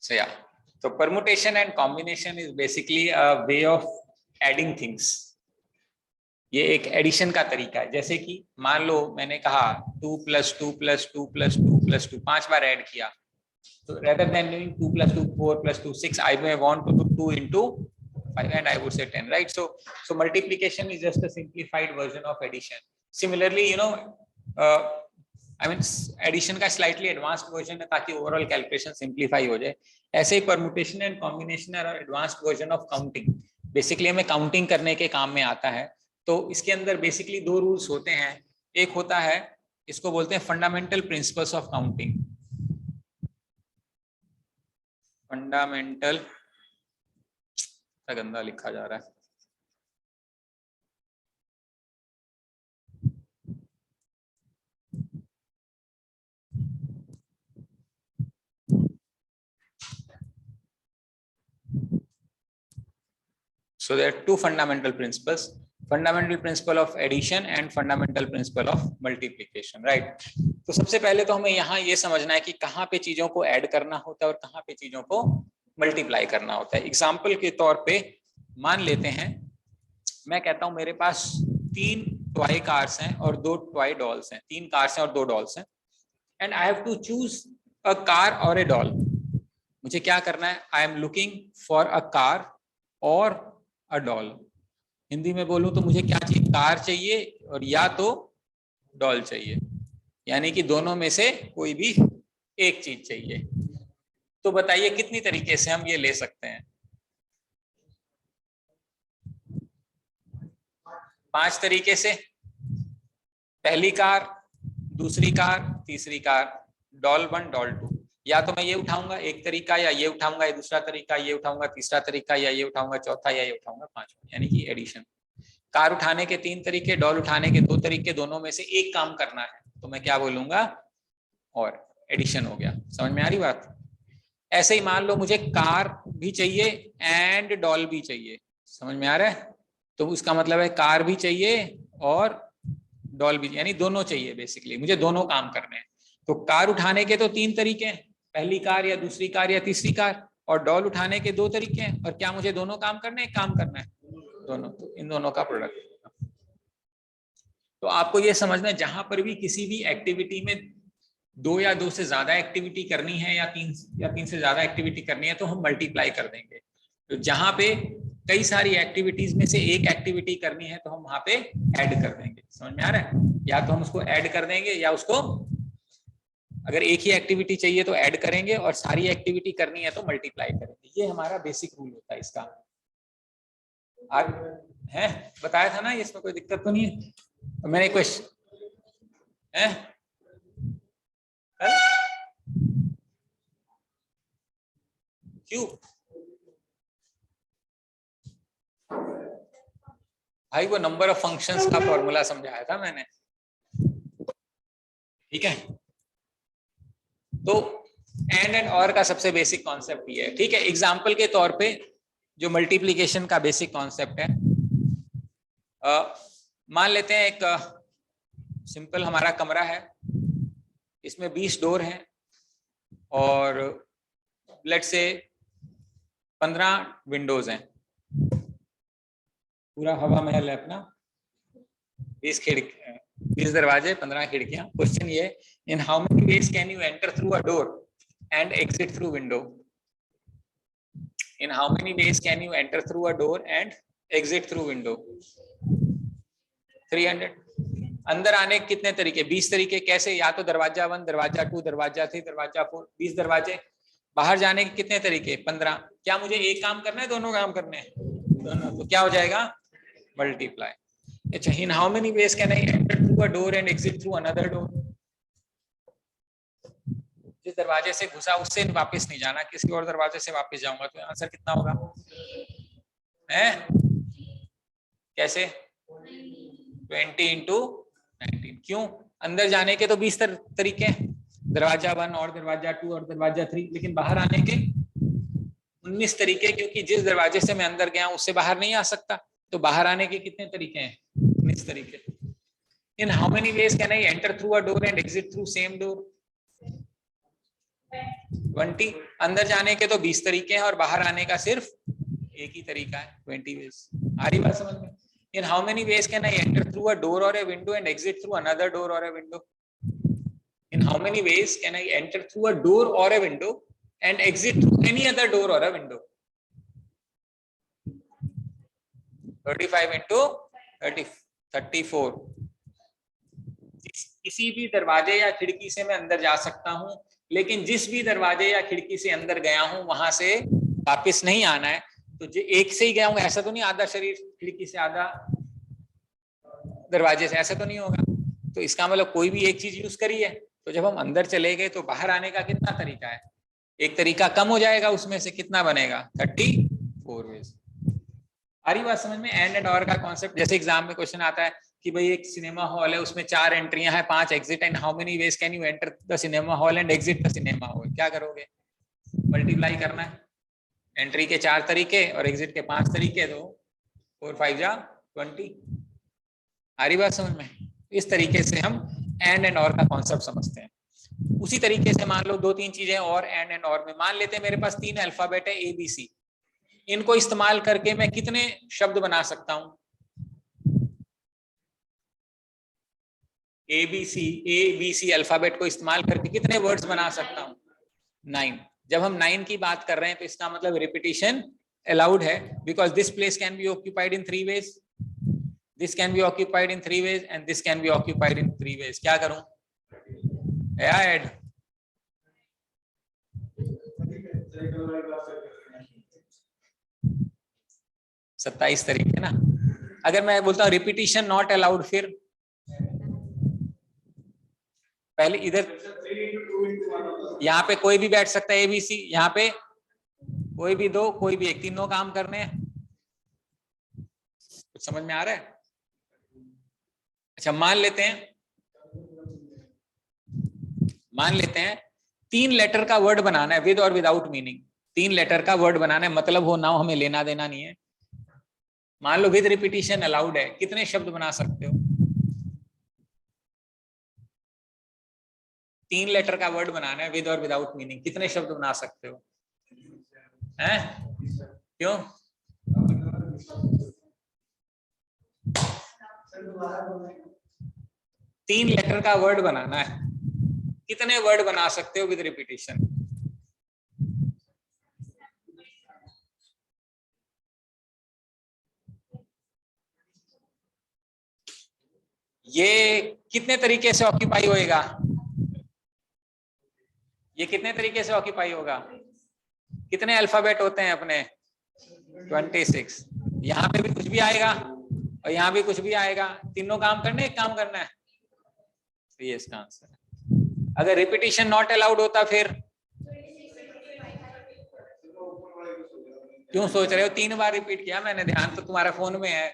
So yeah, so permutation and combination is basically a way of adding things. ये एक addition का तरीका है। जैसे कि मान लो मैंने कहा 2 + 2 + 2 + 2 + 2 5 बार ऐड किया, तो rather than doing 2 + 2 4 + 2 6, I may want to do 2 into 5 and I would say 10, right? So multiplication is just a simplified version of addition. Similarly, you know, I mean addition का slightly advanced version है ताकि overall calculation simplify हो जाए। ऐसे ही permutation and combination are advanced version of counting. Basically हमें counting करने के काम में आता है। तो इसके अंदर बेसिकली दो रूल्स होते हैं। एक होता है, इसको बोलते हैं fundamental principles of counting. Fundamental, गंदा लिखा जा रहा है। So there are two fundamental principles, fundamental principle of addition and fundamental principle of multiplication, right? तो सबसे पहले तो हमें यहाँ ये समझना है कि कहाँ पे चीजों को ऐड करना होता है और कहाँ पे चीजों को मल्टीप्लाई करना होता है। एग्जाम्पल के तौर पे मान लेते हैं, मैं कहता हूँ मेरे पास 3 टॉय कार्स हैं और 2 टॉय डॉल्स हैं। 3 कार्स हैं और 2 डॉल्स हैं, and I have to choose a car और ए डॉल। मुझे क्या करना है? I am looking for a car और अ डॉल। हिंदी में बोलूं तो मुझे क्या चाहिए? कार चाहिए और या तो डॉल चाहिए, यानी कि दोनों में से कोई भी एक चीज चाहिए। तो बताइए कितनी तरीके से हम ये ले सकते हैं? 5 तरीके से। पहली कार, दूसरी कार, तीसरी कार, डॉल 1 डॉल 2। या तो मैं ये उठाऊंगा एक तरीका, या ये उठाऊंगा ये दूसरा तरीका, ये उठाऊंगा तीसरा तरीका, या ये उठाऊंगा चौथा, या ये उठाऊंगा पांचवा, यानी कि एडिशन। कार उठाने के 3 तरीके, डॉल उठाने के 2 तरीके, दोनों में से एक काम करना है, तो मैं क्या बोलूंगा? और एडिशन हो गया। समझ में आ रही बात? ऐसे ही मान लो मुझे कार भी चाहिए एंड डॉल भी चाहिए। समझ में आ रहा है? तो उसका मतलब है कार भी चाहिए और डॉल भी, यानी दोनों चाहिए। बेसिकली मुझे दोनों काम करने हैं। तो कार उठाने के तो 3 तरीके हैं, पहली कार या दूसरी कार या तीसरी कार, और डॉल उठाने के 2 तरीके हैं। और क्या मुझे दोनों काम करने हैं? काम करना है दोनों। तो इन दोनों का प्रोडक्ट। तो आपको ये समझना है, जहां पर भी किसी भी एक्टिविटी में 2 या 2 से ज्यादा एक्टिविटी करनी है या 3 से ज्यादा एक्टिविटी करनी है, तो हम मल्टीप्लाई कर देंगे। तो जहां पे कई सारी एक्टिविटीज में से एक एक्टिविटी करनी है, तो हम वहां पे ऐड कर देंगे। समझ में आ रहा है? या तो हम उसको ऐड कर देंगे, या उसको, अगर एक ही एक्टिविटी चाहिए तो ऐड करेंगे, और सारी एक्टिविटी करनी है तो मल्टीप्लाई करेंगे। ये हमारा बेसिक रूल होता है इसका। आज है बताया था ना, इसमें कोई दिक्कत तो नहीं है? मैंने क्वेश्चन है क्यों भाई? वो नंबर ऑफ फंक्शंस का फॉर्मूला समझाया था मैंने, ठीक है? तो एंड एंड और का सबसे बेसिक कॉन्सेप्ट ये है, ठीक है? एग्जाम्पल के तौर पे जो मल्टीप्लीकेशन का बेसिक कॉन्सेप्ट है, मान लेते हैं एक सिंपल हमारा कमरा है, इसमें 20 डोर हैं और लेट्स से 15 विंडोज हैं। पूरा हवा महल है अपना, 20 दरवाजे, 15 खिड़कियां। क्वेश्चन ये, in how many ways can you enter through a door and exit through window? In how many ways can you enter through a door and exit through window? 300। अंदर आने के कितने तरीके? 20 तरीके। कैसे? या तो दरवाजा 1, दरवाजा 2, दरवाजा 3, दरवाजा 4, 20 दरवाजे। बाहर जाने के कितने तरीके? 15। क्या मुझे एक काम करना है, दोनों काम करने हैं? दोनों। तो क्या हो जाएगा? मल्टीप्लाई। अच्छा, in how many ways can I enter through a door and exit through another door? जिस दरवाजे से घुसा उससे वापस नहीं जाना, किसी और दरवाजे से वापस जाऊंगा, तो आंसर कितना होगा? है कैसे? 20 into 19। क्यों? अंदर जाने के तो 20 तरीके हैं, दरवाजा 1 और दरवाजा 2 और दरवाजा 3, लेकिन बाहर आने के 19 तरीके, क्योंकि जिस दरवाजे से मैं अंदर गया उससे बाहर नहीं आ सकता। तो बाहर आने के कितने तरीके हैं? 19 तरीके। In how many ways can I enter through a door and exit through same door? 20। अंदर जाने के तो 20 तरीके हैं और बाहर आने का सिर्फ एक ही तरीका है, 20 ways। आ रही बात समझ में? In how many ways can I enter through a door or a window and exit through another door or a window? In how many ways can I enter through a door or a window and exit through any other door or a window? 35 into 34। किसी भी दरवाजे या खिड़की से मैं अंदर जा सकता हूं, लेकिन जिस भी दरवाजे या खिड़की से अंदर गया हूं वहां से वापस नहीं आना है। तो जो एक से ही गया हूं, ऐसा तो नहीं आधा शरीर खिड़की से आधा दरवाजे से, ऐसा तो नहीं होगा। तो इसका मतलब कोई भी एक चीज यूज करी है। तो जब हम अंदर चले गए तो बाहर आने का कितना तरीका है? एक तरीका कम हो जाएगा, उसमें से कितना बनेगा? 34 वेज। आ रही बात समझ में? एंड और का कॉन्सेप्ट, जैसे एग्जाम में क्वेश्चन आता है कि भाई एक सिनेमा हॉल है, उसमें 4 एंट्रियां हैं, 5 exit, and how many ways can you enter the cinema hall and exit the cinema hall? क्या करोगे? मल्टीप्लाई करना है। एंट्री के 4 तरीके और एग्जिट के 5 तरीके, तो 4 5 जा 20। आ रही बात समझ में? इस तरीके से हम एंड और का कॉन्सेप्ट समझते हैं। उसी तरीके से मान लो 2-3 चीजें और एंड और में। मान लेते हैं मेरे पास 3 अल्फाबेट है ABC, इनको इस्तेमाल करके मैं कितने शब्द बना सकता हूं? ABC अल्फाबेट को इस्तेमाल करके कितने वर्ड्स बना सकता हूं? 9। जब हम 9 की बात कर रहे हैं तो इसका मतलब रिपीटिशन अलाउड है, because this place can be occupied in 3 ways, this can be occupied in 3 ways and this can be occupied in 3 ways। क्या करूं? ऐड 27 तरीके ना। अगर मैं बोलता हूं रिपीटिशन नॉट अलाउड, फिर पहले इधर यहाँ पे कोई भी बैठ सकता है ABC, यहाँ पे कोई भी 2, कोई भी 1, तीनों काम करने हैं। कुछ समझ में आ रहा है? अच्छा, मान लेते हैं 3 लेटर का वर्ड बनाना है, विद और विदाउट मीनिंग। 3 लेटर का वर्ड बनाना है, मतलब हो ना हो हमें लेना देना नहीं है। मान लो विद रिपीटिशन अलाउड है, कितने शब्द बना सकते हो? 3 लेटर का वर्ड बनाना है विद और विदाउट मीनिंग, कितने शब्द बना सकते हो? हैं? क्यों? तीन लेटर का वर्ड बनाना है, कितने वर्ड बना सकते हो विद रिपीटिशन? ये कितने तरीके से ऑक्यूपाई होएगा? ये कितने तरीके से ऑक्यूपाई होगा? कितने अल्फाबेट होते हैं अपने? 26। यहाँ पे भी कुछ भी आएगा और यहाँ भी कुछ भी आएगा, तीनों काम करने, एक काम करना है। तो ये इसका आंसर है। अगर रिपीटिशन नॉट अलाउड होता फिर? क्यों सोच रहे हो? 3 बार रिपीट किया मैंने, ध्यान तो तुम्हारा फोन में है।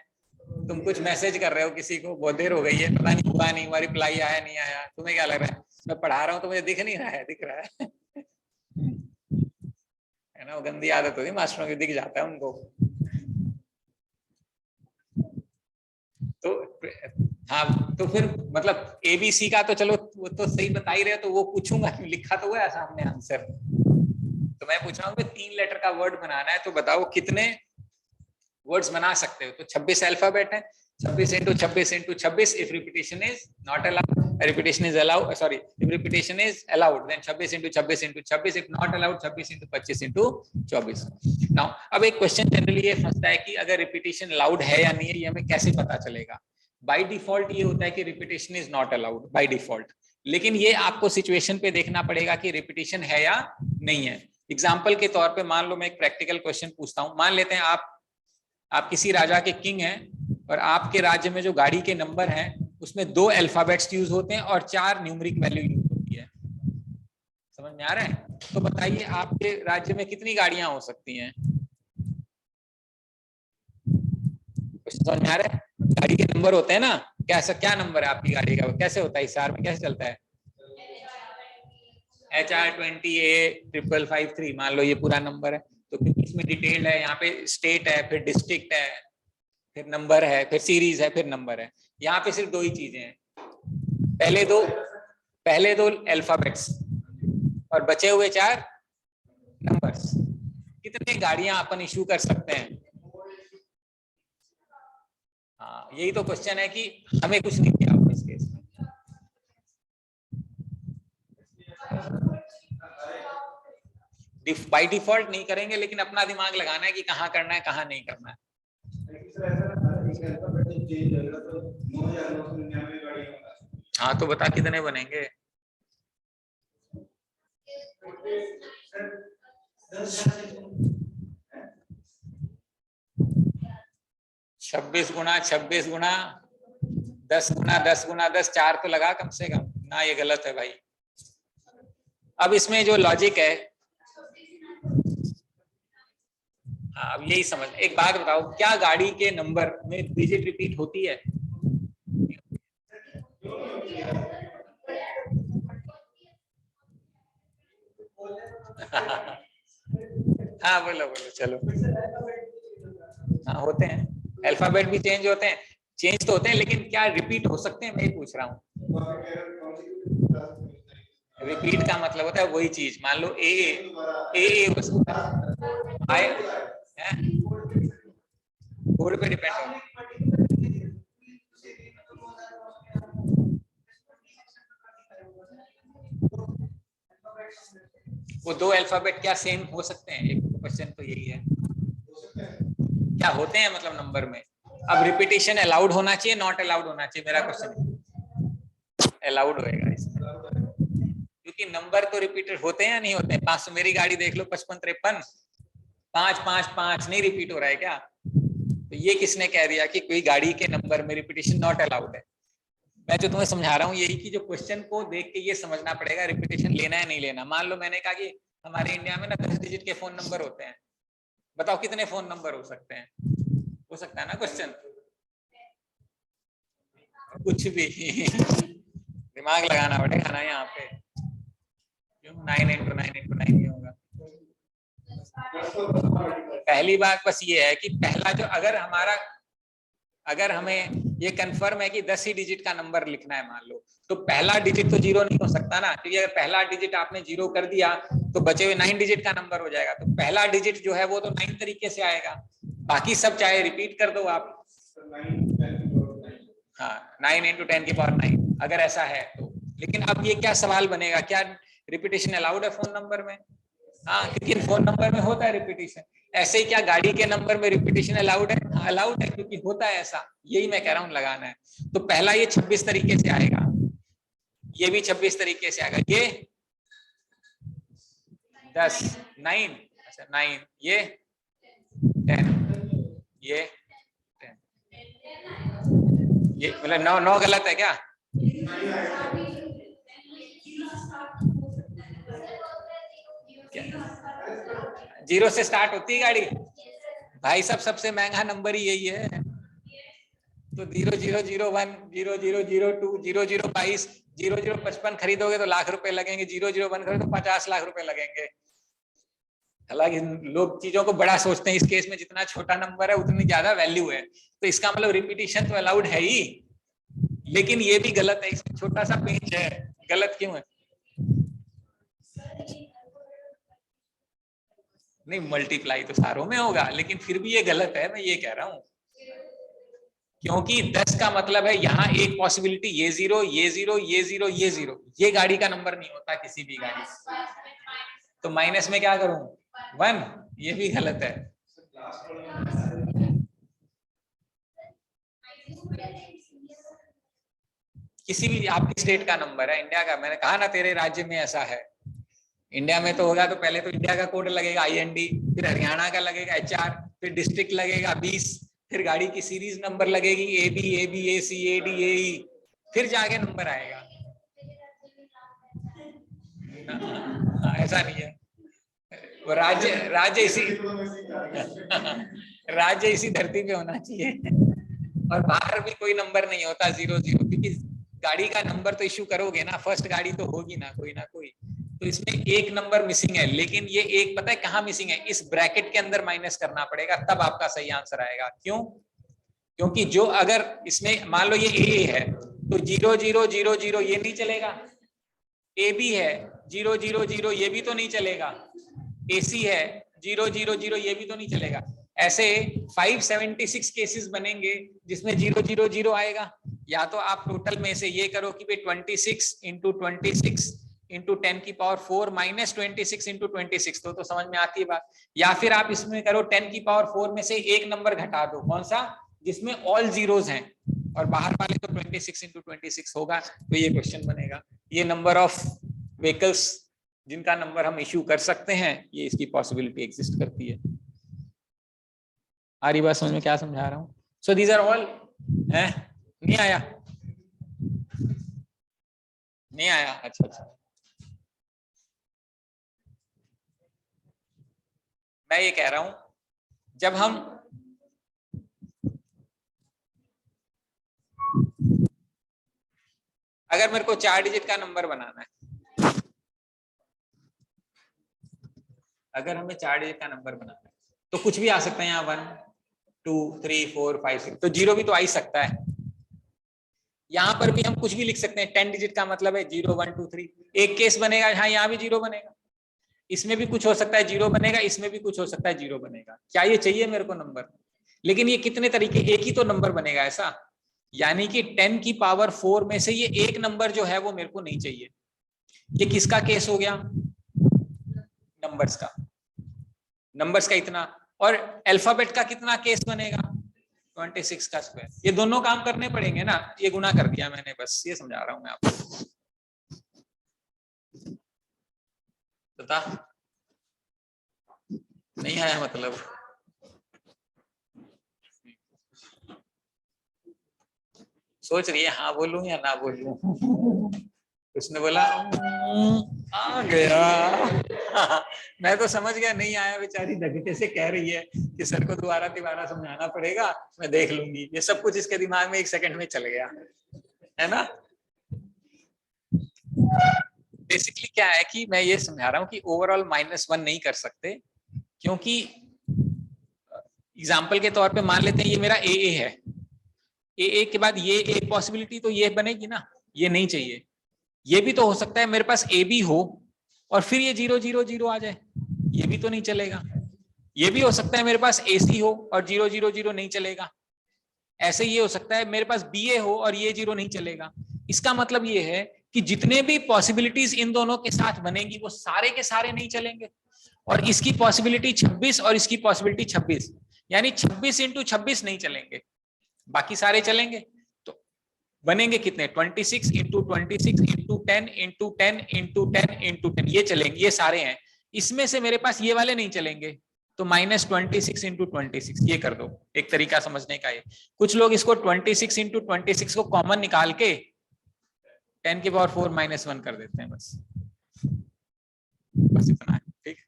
तुम कुछ मैसेज कर रहे हो किसी को, बहुत देर हो गई है, पता नहीं हुआ नहीं हुआ, रिप्लाई आया नहीं आया, तुम्हें क्या लग रहा है मैं पढ़ा रहा हूँ तो मुझे दिख नहीं रहा है? दिख रहा है है ना? वो गंदी आदत होती है मास्टरों की, दिख जाता है उनको। तो हाँ, तो फिर मतलब ABC का तो चलो वो तो सही बता ही रहे हो, तो वो पूछूंगा, लिखा तो हुआ है सामने आंसर। तो मैं पूछ रहा हूँ 3 लेटर का वर्ड बनाना है, तो बताओ कितने वर्ड्स बना सकते हो? तो 26 अल्फाबेट है, 26 into 26 into 26। if repetition is not allowed, repetition is allowed, sorry, if repetition is allowed then 26 into 26 into 26, if not allowed 26 into 25 into 24। now अब एक क्वेश्चन जनरली ये फंसता है कि अगर रिपीटिशन अलाउड है या नहीं है, ये हमें कैसे पता चलेगा? बाय डिफॉल्ट ये होता है कि repetition is not allowed by default, लेकिन ये आपको सिचुएशन पे देखना पड़ेगा कि रिपीटिशन है या नहीं है। एग्जाम्पल के तौर पे मान लो मैं एक प्रैक्टिकल क्वेश्चन पूछता हूँ। मान लेते हैं आप किसी राजा के किंग हैं और आपके राज्य में जो गाड़ी के नंबर हैं उसमें 2 अल्फाबेट्स यूज होते हैं और 4 न्यूमेरिक वैल्यू यूज होती है। समझ में आ रहा है? तो बताइए आपके राज्य में कितनी गाड़ियां हो सकती हैं? समझ में आ रहा है? गाड़ी के नंबर होते हैं ना, क्या नंबर है आपकी गाड़ी का, कैसे होता है? हिसार में कैसे चलता है? HR20A5553 मान लो ये पूरा नंबर है। तो क्योंकि इसमें डिटेल्ड है, यहाँ पे स्टेट है, फिर डिस्ट्रिक्ट है, फिर नंबर है, फिर सीरीज है, फिर नंबर है। यहाँ पे सिर्फ 2 ही चीजें हैं, पहले दो अल्फाबेट्स और बचे हुए 4 नंबर्स, कितने गाड़ियां अपन इशू कर सकते हैं। हाँ, यही तो क्वेश्चन है कि हमें कुछ नहीं किया आपने इस केस में। बाय डिफॉल्ट नहीं करेंगे, लेकिन अपना दिमाग लगाना है कि कहाँ करना है कहाँ नहीं करना है। हाँ तो बता कितने बनेंगे। 26 गुना 26 गुना 10 गुना 10 गुना 10, 4 तो लगा कम से कम ना, ये गलत है भाई। अब इसमें जो लॉजिक है, हाँ अब यही समझ। एक बात बताओ, क्या गाड़ी के नंबर में डिजिट रिपीट होती है? हाँ बोलो बोलो चलो। हाँ होते हैं, अल्फाबेट भी चेंज होते हैं, चेंज तो होते हैं, लेकिन क्या रिपीट हो सकते हैं, मैं पूछ रहा हूँ। रिपीट का मतलब होता है वही चीज, मान लो ए हो सकता है, कोड पे डिपेंड हो। वो दो अल्फाबेट क्या सेम हो सकते हैं? एक क्वेश्चन तो यही है, क्या होते हैं मतलब नंबर में। अब रिपीटिशन अलाउड होना चाहिए, नॉट अलाउड होना चाहिए, मेरा क्वेश्चन अलाउड होएगा इसमें, क्योंकि नंबर तो रिपीटेड होते हैं या नहीं होते हैं। 500 मेरी गाड़ी देख लो, 5553 555 नहीं रिपीट हो रहा है क्या? तो ये किसने कह दिया कि कोई गाड़ी के नंबर में रिपीटिशन नॉट अलाउड है? मैं जो तुम्हें समझा रहा हूँ यही कि जो क्वेश्चन को देख के ये समझना पड़ेगा रिपीटिशन लेना है नहीं लेना। मान लो मैंने कहा कि हमारे इंडिया में ना 10 डिजिट के फोन नंबर होते हैं, बताओ कितने फोन नंबर हो सकते हैं? हो सकता है ना क्वेश्चन, कुछ भी दिमाग लगाना पड़ेगा ना यहाँ पे। क्यों 9 into 9 into 9 ही होगा। पहली बात बस ये है कि पहला जो, अगर हमें ये कंफर्म है कि 10 ही डिजिट का नंबर लिखना है मान लो, तो पहला डिजिट तो 0 नहीं हो सकता ना, क्योंकि अगर पहला डिजिट आपने 0 कर दिया तो बचे हुए 9 डिजिट का नंबर हो जाएगा। तो पहला डिजिट जो है वो तो 9 तरीके से आएगा, बाकी सब चाहे रिपीट कर दो आप। हाँ 9 into 10 की पावर 9 अगर ऐसा है तो। लेकिन अब ये क्या सवाल बनेगा, क्या रिपीटिशन अलाउड है फोन नंबर में? हाँ, क्योंकि फोन नंबर में होता है रिपीटिशन। ऐसे ही क्या गाड़ी के नंबर में रिपीटिशन अलाउड है? हाँ अलाउड है, क्योंकि होता है ऐसा। यही मैं कह रहा हूँ लगाना है। तो पहला ये 26 तरीके से आएगा, ये भी 26 तरीके से आएगा, ये 10 9 अच्छा 9, ये 10, ये 10, ये मतलब 9 गलत है क्या? जीरो से स्टार्ट होती है गाड़ी भाई साहब, सबसे महंगा नंबर ही यही है। तो 0001 0002 0022 0055 खरीदोगे तो लाख रुपए लगेंगे, 001 खरीदो तो 50 लाख रुपए लगेंगे। हालांकि लोग चीजों को बड़ा सोचते हैं, इस केस में जितना छोटा नंबर है उतनी ज्यादा वैल्यू है, तो इसका मतलब रिपीटिशन तो अलाउड है ही, लेकिन ये भी गलत है, इसमें छोटा सा पेंच है। गलत क्यों है? नहीं मल्टीप्लाई तो सारों में होगा, लेकिन फिर भी ये गलत है, मैं ये कह रहा हूं। क्योंकि 10 का मतलब है यहाँ एक पॉसिबिलिटी, ये 0 ये 0 ये 0 ये 0, ये गाड़ी का नंबर नहीं होता किसी भी गाड़ी। तो माइनस में क्या करूं? 1, ये भी गलत है। किसी भी आपकी स्टेट का नंबर है, इंडिया का, मैंने कहा ना तेरे राज्य में ऐसा है। इंडिया में तो होगा तो पहले तो इंडिया का कोड लगेगा IND, फिर हरियाणा का लगेगा HR, फिर डिस्ट्रिक्ट लगेगा 20, फिर गाड़ी की सीरीज नंबर लगेगी AB AB AC AD AE, फिर जाके नंबर आएगा। ऐसा नहीं है, राज्य इसी धरती पे होना चाहिए, और बाहर भी कोई नंबर नहीं होता 00, क्योंकि गाड़ी का नंबर तो इश्यू करोगे ना, फर्स्ट गाड़ी तो होगी ना कोई। तो इसमें एक नंबर मिसिंग है, लेकिन ये एक पता है कहाँ मिसिंग है? इस ब्रैकेट के अंदर माइनस करना पड़ेगा, तब आपका सही आंसर आएगा। क्यों? क्योंकि जो अगर इसमें मान लो ये A है तो 0000 ये नहीं चलेगा, AB है 000 ये भी तो नहीं चलेगा, AC है 0 0 0, ये भी तो नहीं चलेगा। ऐसे 576 केसेस बनेंगे जिसमें 0 0 0 आएगा। या तो आप टोटल में से ये करो कि भाई 26 इंटू 26 इंटू 10⁴ माइनस 26 इंटू 26, तो समझ में आती है बात। या फिर आप इसमें करो 10⁴ में से एक नंबर घटा दो, कौन सा, जिसमें ऑल जीरोस हैं, और बाहर वाले तो 26 इंटू 26 होगा, तो ये क्वेश्चन बनेगा। ये नंबर ऑफ व्हीकल्स जिनका नंबर हम इश्यू कर सकते हैं, ये इसकी पॉसिबिलिटी एग्जिस्ट करती है। आ रही बात समझ में, क्या समझा रहा हूँ? सो दीज आर ऑल, है नहीं आया, नहीं आया, अच्छा अच्छा। मैं ये कह रहा हूं, जब हम अगर मेरे को 4 डिजिट का नंबर बनाना है, अगर हमें 4 डिजिट का नंबर बनाना है तो कुछ भी आ सकता है यहाँ, 1 2 3 4 5 6, तो 0 भी तो आ ही सकता है। यहाँ पर भी हम कुछ भी लिख सकते हैं, 10 डिजिट का मतलब है 0 1 2 3। एक केस बनेगा, हाँ यहाँ भी 0 बनेगा, इसमें भी कुछ हो सकता है 0 बनेगा, इसमें भी कुछ हो सकता है 0 बनेगा। क्या ये चाहिए मेरे को नंबर? लेकिन ये कितने तरीके, एक ही तो नंबर बनेगा ऐसा, यानी कि 10⁴ में से ये एक नंबर जो है वो मेरे को नहीं चाहिए। ये किसका केस हो गया? नंबर्स का, नंबर्स का इतना। और अल्फाबेट का कितना केस बनेगा? 26 का स्क्वायर। ये दोनों काम करने पड़ेंगे ना, ये गुना कर दिया मैंने, बस ये समझा रहा हूं मैं आपको। पता नहीं आया मतलब? सोच रही है हाँ बोलूं या ना बोलूं। उसने बोला आ गया। मैं तो समझ गया नहीं आया, बेचारी धगटे से कह रही है कि सर को दोबारा तिबारा समझाना पड़ेगा, मैं देख लूंगी। ये सब कुछ इसके दिमाग में 1 सेकंड में चल गया, है ना। बेसिकली क्या है कि मैं ये समझा रहा हूँ कि ओवरऑल -1 नहीं कर सकते, क्योंकि एग्जाम्पल के तौर पे मान लेते हैं ये मेरा ए है, ए के बाद ये एक पॉसिबिलिटी तो ये बनेगी ना, ये नहीं चाहिए। ये भी तो हो सकता है मेरे पास ए बी हो और फिर ये 0 0 0 आ जाए, ये भी तो नहीं चलेगा। ये भी हो सकता है मेरे पास ए सी हो और 0 0 0 नहीं चलेगा। ऐसे ये हो सकता है मेरे पास बी ए हो और ये 0 नहीं चलेगा। इसका मतलब ये है कि जितने भी पॉसिबिलिटीज इन दोनों के साथ बनेगी वो सारे के सारे नहीं चलेंगे। और इसकी पॉसिबिलिटी 26 और इसकी पॉसिबिलिटी 26, यानी 26 इंटू 26 नहीं चलेंगे, बाकी सारे चलेंगे। तो बनेंगे कितने? 26 into 26 into 10 into 10 into 10 into 10, ये चलेंगे, ये सारे हैं। इसमें से मेरे पास ये वाले नहीं चलेंगे, तो -26 इंटू 26 ये कर दो, एक तरीका समझने का है। कुछ लोग इसको 26 इंटू 26 को कॉमन निकाल के 10⁴ -1 कर देते हैं, बस इतना है। ठीक,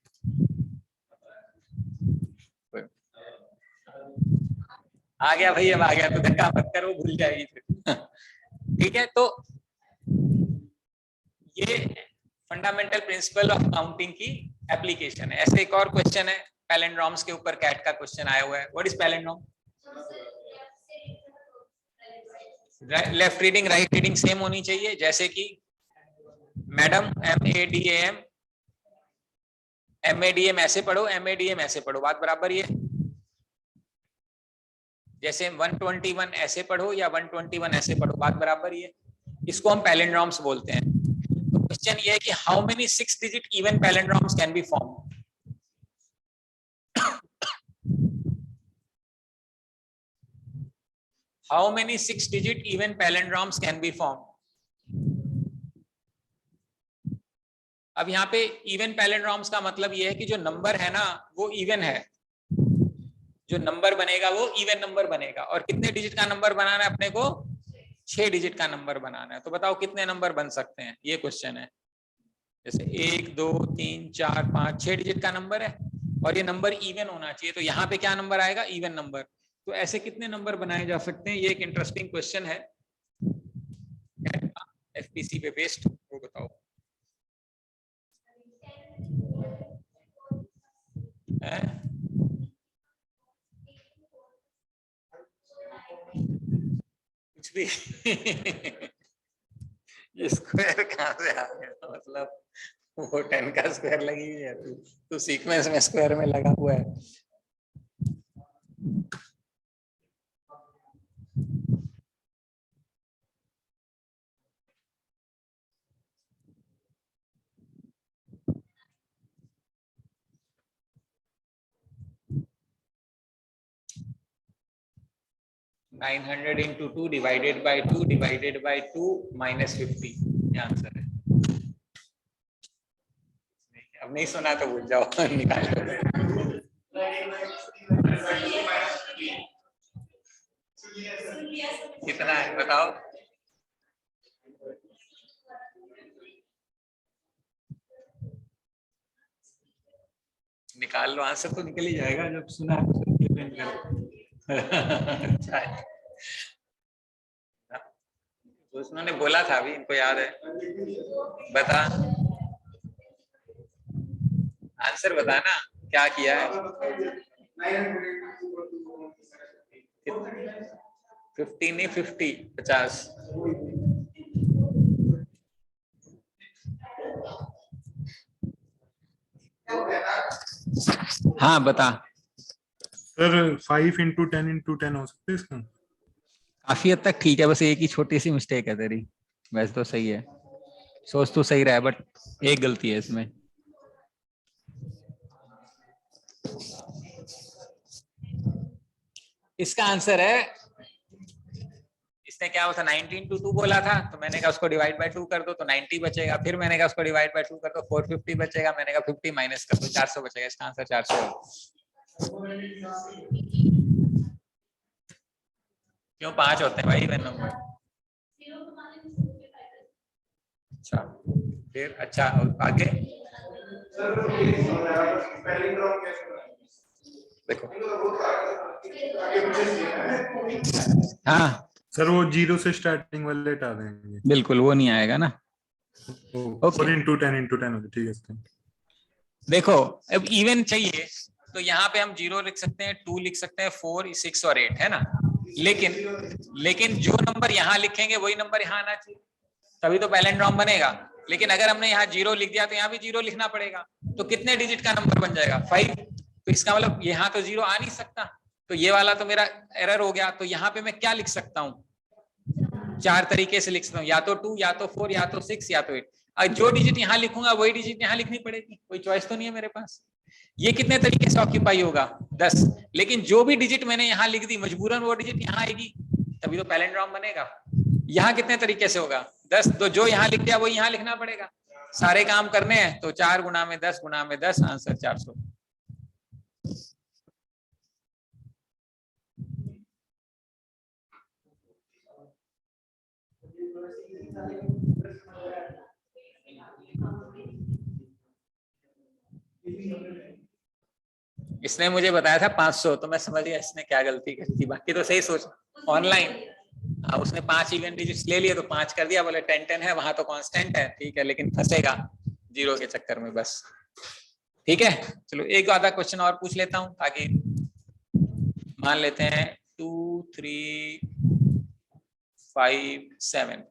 आ गया भाई, अब आ गया तो धक्का मत करो, भूल जाएगी फिर। ठीक है, तो ये फंडामेंटल प्रिंसिपल ऑफ काउंटिंग की एप्लीकेशन है। ऐसे एक और क्वेश्चन है पैलिंड्रोम्स के ऊपर, कैट का क्वेश्चन आया हुआ है। What is palindrome? Left reading right reading same होनी चाहिए, जैसे कि मैडम MADAM, MADM ऐसे पढ़ो, MADM ऐसे पढ़ो, बात बराबर ही है। जैसे 121 ऐसे पढ़ो या 121 ऐसे पढ़ो, बात बराबर ही है। इसको हम पैलिंड्रोम्स बोलते हैं। तो क्वेश्चन ये है कि how many 6 digit even palindromes can be form? How many 6-digit even palindromes can be formed? अब यहाँ पे इवन पैलिंड्रोम्स का मतलब ये है कि जो नंबर है ना वो इवन है, जो नंबर बनेगा वो इवन नंबर बनेगा। और कितने डिजिट का नंबर बनाना है अपने को? 6 डिजिट का नंबर बनाना है। तो बताओ कितने नंबर बन सकते हैं, ये क्वेश्चन है। जैसे 1 2 3 4 5 6 डिजिट का नंबर है और ये नंबर इवन होना चाहिए, तो यहाँ पे क्या नंबर आएगा? Even number. तो ऐसे कितने नंबर बनाए जा सकते हैं? ये एक इंटरेस्टिंग क्वेश्चन है, FPC पे बेस्ड, वो बताओ। कुछ भी। ये स्क्वायर कहाँ से आ गया मतलब? वो 10 का स्क्वायर लगी हुई है, तू सीक्वेंस में स्क्वायर में लगा हुआ है। (900 into 2 divided by 2 divided by 2 minus 50, ये आंसर है। अब नहीं सुना तो भूल जाओ, निकाल लो। कितना है बताओ? निकाल लो, आंसर तो निकल ही जाएगा जब सुना है तो डिपेंड करो। अच्छा है, तो उन्होंने बोला था अभी, इनको याद है? बता, आंसर बता ना, क्या किया है? 50 नहीं 50, 50। हाँ बता सर। 5 into 10 into 10 हो सकते है इसका? काफी हद तक ठीक है, बस एक ही छोटी सी मिस्टेक है तेरी, वैसे तो सही है, सोच तो सही रहा है, बट एक गलती है इसमें। इसका आंसर है, इसने क्या होता 19 to 2 बोला था, तो मैंने कहा उसको डिवाइड बाय 2 कर दो तो 90 बचेगा, फिर मैंने कहा उसको डिवाइड बाय 2 कर दो 450 बचेगा, मैंने कहा 50 माइनस कर दो 400 बचेगा, इसका आंसर 400 है। क्यों 5 होते हैं भाई इवन नंबर? अच्छा, फिर अच्छा आगे देखो। हाँ सर वो 0 से स्टार्टिंग वाले हटा देंगे। बिल्कुल, वो नहीं आएगा ना। 4 into 10 into 10 होगा, ठीक है। देखो अब इवन चाहिए तो यहाँ पे हम 0 लिख सकते हैं, 2 लिख सकते हैं, 4, 6 और 8 है ना, लेकिन जो नंबर यहाँ लिखेंगे वही नंबर यहाँ आना चाहिए, तभी तो पैलिंड्रोम बनेगा। लेकिन अगर हमने यहाँ 0 लिख दिया तो यहाँ भी 0 लिखना पड़ेगा, तो कितने डिजिट का नंबर बन जाएगा? 5। तो इसका मतलब यहाँ तो 0 आ नहीं सकता, तो ये वाला तो मेरा एरर हो गया। तो यहाँ पे मैं क्या लिख सकता हूँ? 4 तरीके से लिख सकता हूँ, या तो 2, या तो 4, या तो 6, या तो 8। अब जो डिजिट यहाँ लिखूंगा वही डिजिट यहाँ लिखनी पड़ेगी, कोई चॉइस तो नहीं है मेरे पास। ये कितने तरीके से ऑक्यूपाई होगा? 10। लेकिन जो भी डिजिट मैंने यहाँ लिख दी मजबूरन वो डिजिट यहाँ आएगी, तभी तो पैलिंड्रोम बनेगा। यहाँ कितने तरीके से होगा? 10। तो जो यहाँ लिख दिया वो यहाँ लिखना पड़ेगा, सारे काम करने हैं तो 4 गुना में 10 गुना में 10, आंसर 400। इसने मुझे बताया था 500, तो मैं समझ गया इसने क्या गलती कर दी, बाकी तो सही सोच। ऑनलाइन उसने 5 इवन डिजिट्स ले लिए तो 5 कर दिया, बोले 10 10 है, वहां तो कांस्टेंट है, ठीक है, लेकिन फंसेगा 0 के चक्कर में बस। ठीक है, चलो एक आधा क्वेश्चन और पूछ लेता हूं, ताकि मान लेते हैं 2 3 5 7।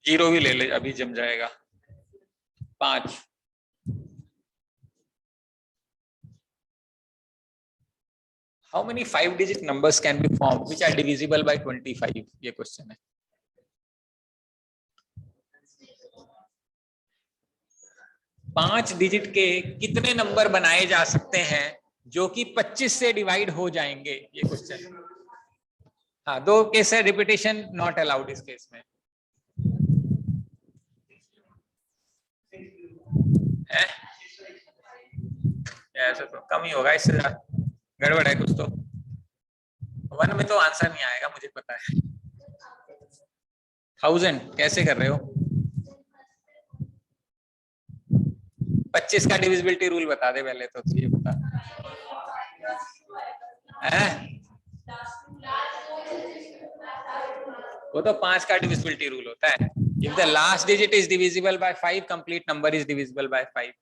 0 भी ले ले, अभी जम जाएगा। 5। How many 5-digit numbers can be formed which are divisible by 25? ये क्वेश्चन है। पांच डिजिट के कितने नंबर बनाए जा सकते हैं जो कि 25 से डिवाइड हो जाएंगे, ये क्वेश्चन। हाँ, 2 केस है, रिपीटेशन नॉट अलाउड इस केस में है? ऐसा तो कम ही होगा, इससे गड़बड़ है कुछ तो। 1 में तो आंसर नहीं आएगा, मुझे पता है। 1000 कैसे कर रहे हो? 25 का डिविजिबिलिटी रूल बता दे पहले तो, ये बता है? वो तो 5 का डिविजिबिलिटी रूल होता है। If the last digit is divisible by 5, complete number is divisible by 5.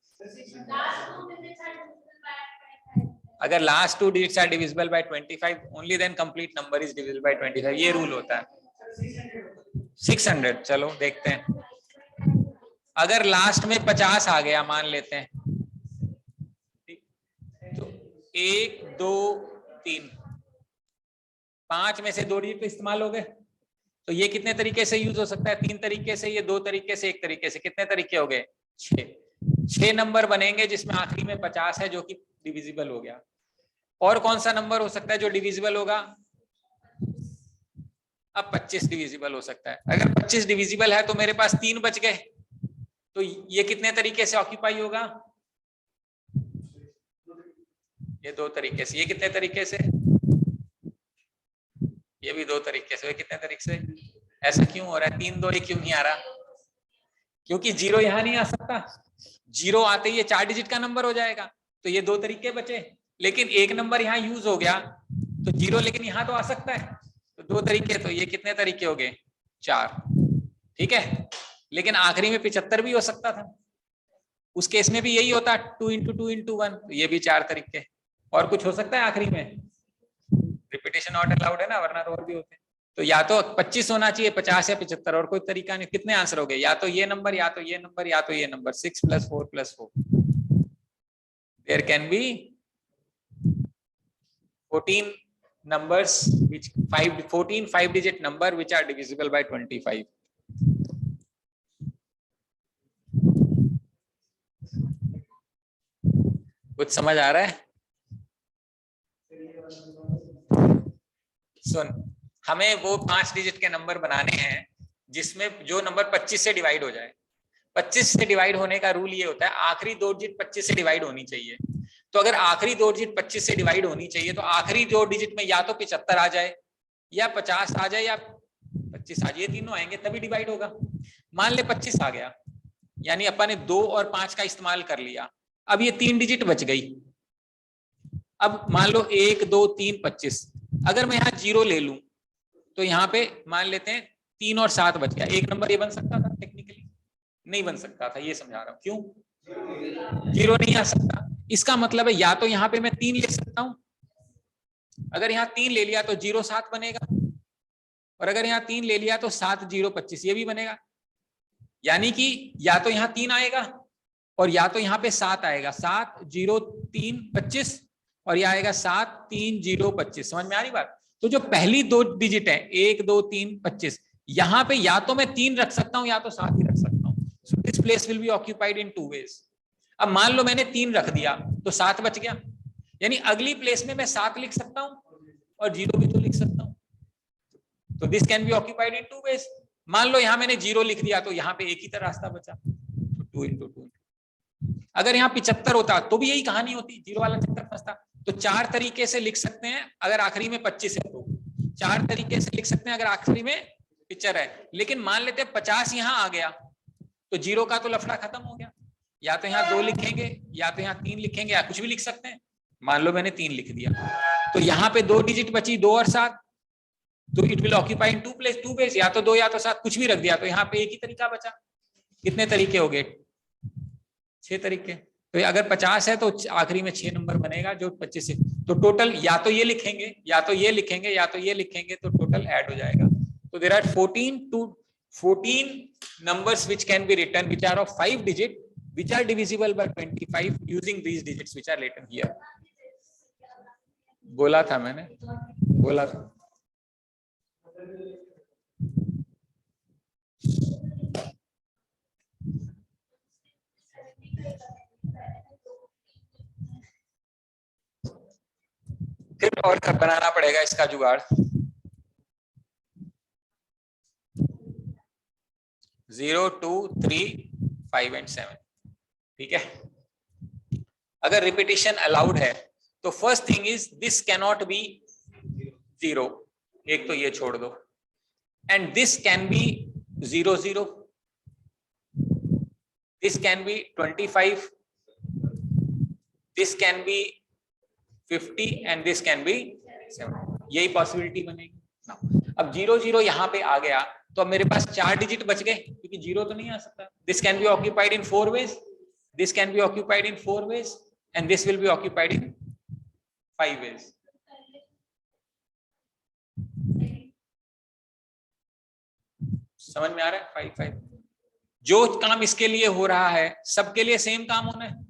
अगर last two digits are divisible by 25 only then complete number is divisible by 25, ये रूल होता है। 600, चलो देखते हैं। अगर लास्ट में 50 आ गया मान लेते हैं, तो 1 2 3 5 में से 2 डिजिट पे इस्तेमाल हो गए, तो ये कितने तरीके से यूज हो सकता है? 3 तरीके से, ये 2 तरीके से, 1 तरीके से। कितने तरीके हो गए? 6 नंबर बनेंगे जिसमें आखिरी में 50 है जो कि डिविजिबल हो गया। और कौन सा नंबर हो सकता है जो डिविजिबल होगा? अब 25 डिविजिबल हो सकता है। अगर 25 डिविजिबल है तो मेरे पास 3 बच गए, तो ये कितने तरीके से ऑक्यूपाई होगा? ये 2 तरीके से। ये कितने तरीके से? ये भी 2 तरीके से। कितने तरीके से? ऐसा क्यों हो रहा है? 3 2 1 क्यों नहीं आ रहा? क्योंकि 0 यहां नहीं आ सकता। 0 आते ही ये 4 डिजिट का नंबर हो जाएगा, तो ये 2 तरीके बचे। लेकिन एक नंबर यहाँ यूज हो गया तो 0 लेकिन यहां तो आ सकता है, तो 2 तरीके। तो ये कितने तरीके हो गए? 4। ठीक है, लेकिन आखिरी में 75 भी हो सकता था, उस केस में भी यही होता 2 × 2 × 1, तो ये भी 4 तरीके। और कुछ हो सकता है आखिरी में? रिपीटेशन नॉट अलाउड है ना, वरना और भी होते हैं। तो या तो 25 होना चाहिए, 50 या 75, और कोई तरीका नहीं। कितने आंसर हो गए? या तो ये नंबर, या तो ये नंबर, या तो ये number. 6 + 4 + 4, there can be 14 numbers which 14 5-digit number which are divisible by 25. कुछ समझ आ रहा है? सुन, हमें वो 5 डिजिट के नंबर बनाने हैं जिसमें जो नंबर 25 से डिवाइड हो जाए। 25 से डिवाइड होने का रूल ये होता है आखिरी 2 डिजिट 25 से डिवाइड होनी चाहिए। तो अगर आखिरी 2 डिजिट 25 से डिवाइड होनी चाहिए तो आखिरी 2 डिजिट में या तो 75 आ जाए, या 50 आ जाए, या 25 आ जाए, ये तीनों आएंगे तभी डिवाइड होगा। मान ले 25 आ गया, यानी अपन ने 2 और 5 का इस्तेमाल कर लिया। अब ये 3 डिजिट बच गई। अब मान लो 1 2 3 25, अगर मैं यहाँ 0 ले लूं तो यहाँ पे मान लेते हैं 3 और 7 बच गया। एक नंबर ये बन सकता था? टेक्निकली नहीं बन सकता था, ये समझा रहा हूं। क्यों? 0 नहीं आ सकता। इसका मतलब है या तो यहाँ पे मैं 3 ले सकता हूं, अगर यहाँ 3 ले लिया तो 0 7 बनेगा, और अगर यहाँ 3 ले लिया तो 7 0 25 ये भी बनेगा। यानी कि या तो यहाँ 3 आएगा और या तो यहाँ पे 7 आएगा। 7 0 3 25, और यह आएगा 7 3 0 25। समझ में आ रही बात? तो जो पहली 2 डिजिट है 1 2 3 25, यहाँ पे या तो मैं 3 रख सकता हूँ या तो 7 ही रख सकता हूँ। So this place will be occupied in 2 ways। अब मान लो मैंने 3 रख दिया तो 7 बच गया, यानी अगली प्लेस में मैं 7 लिख सकता हूं और 0 भी तो लिख सकता हूं। तो this can be occupied in 2 ways। मान लो यहां मैंने 0 लिख दिया तो यहां पे एक ही तरह रास्ता बचा, तो 2 × 2। अगर यहाँ 75 होता तो भी यही कहानी होती, 0 वाला चक्कर फंसता। तो 4 तरीके से लिख सकते हैं अगर आखिरी में 25 है, तो 4 तरीके से लिख सकते हैं अगर आखिरी में पिक्चर है। लेकिन मान लेते हैं 50 यहां आ गया तो 0 का तो लफड़ा खत्म हो गया। या तो यहाँ 2 लिखेंगे, या तो यहाँ 3 लिखेंगे, या कुछ भी लिख सकते हैं। मान लो मैंने 3 लिख दिया तो यहाँ पे 2 डिजिट बची, 2 और 7, तो it will occupy in 2 ways। या तो 2 या तो 7, कुछ भी रख दिया तो यहाँ पे एक ही तरीका बचा। कितने तरीके हो गए? 6 तरीके। तो अगर 50 है तो आखिरी में 6 नंबर बनेगा जो 25 से। तो टोटल या तो ये लिखेंगे, या तो ये लिखेंगे, या तो ये लिखेंगे, तो टोटल ऐड हो जाएगा। तो there are 14 numbers which can be written which are of 5 digit which are divisible by 25 using these digits which are written here। बोला था मैंने, बोला था। फिर और बनाना पड़ेगा इसका जुगाड़। 0 2 3 5 and 7, ठीक है। अगर रिपीटिशन अलाउड है तो first thing is this cannot be 0, एक तो ये छोड़ दो, and this can be 0 0, this can be 25, this can be 50 and this can be 7। यही पॉसिबिलिटी बनेगी। अब 0 0 यहाँ पे आ गया तो अब मेरे पास 4 डिजिट बच गए, क्योंकि 0 तो नहीं आ सकता। This can be occupied in 4 ways, this can be occupied in 4 ways, and this will be occupied in 5 ways. समझ में आ रहा है? 5 5 जो काम इसके लिए हो रहा है सबके लिए सेम काम होना है।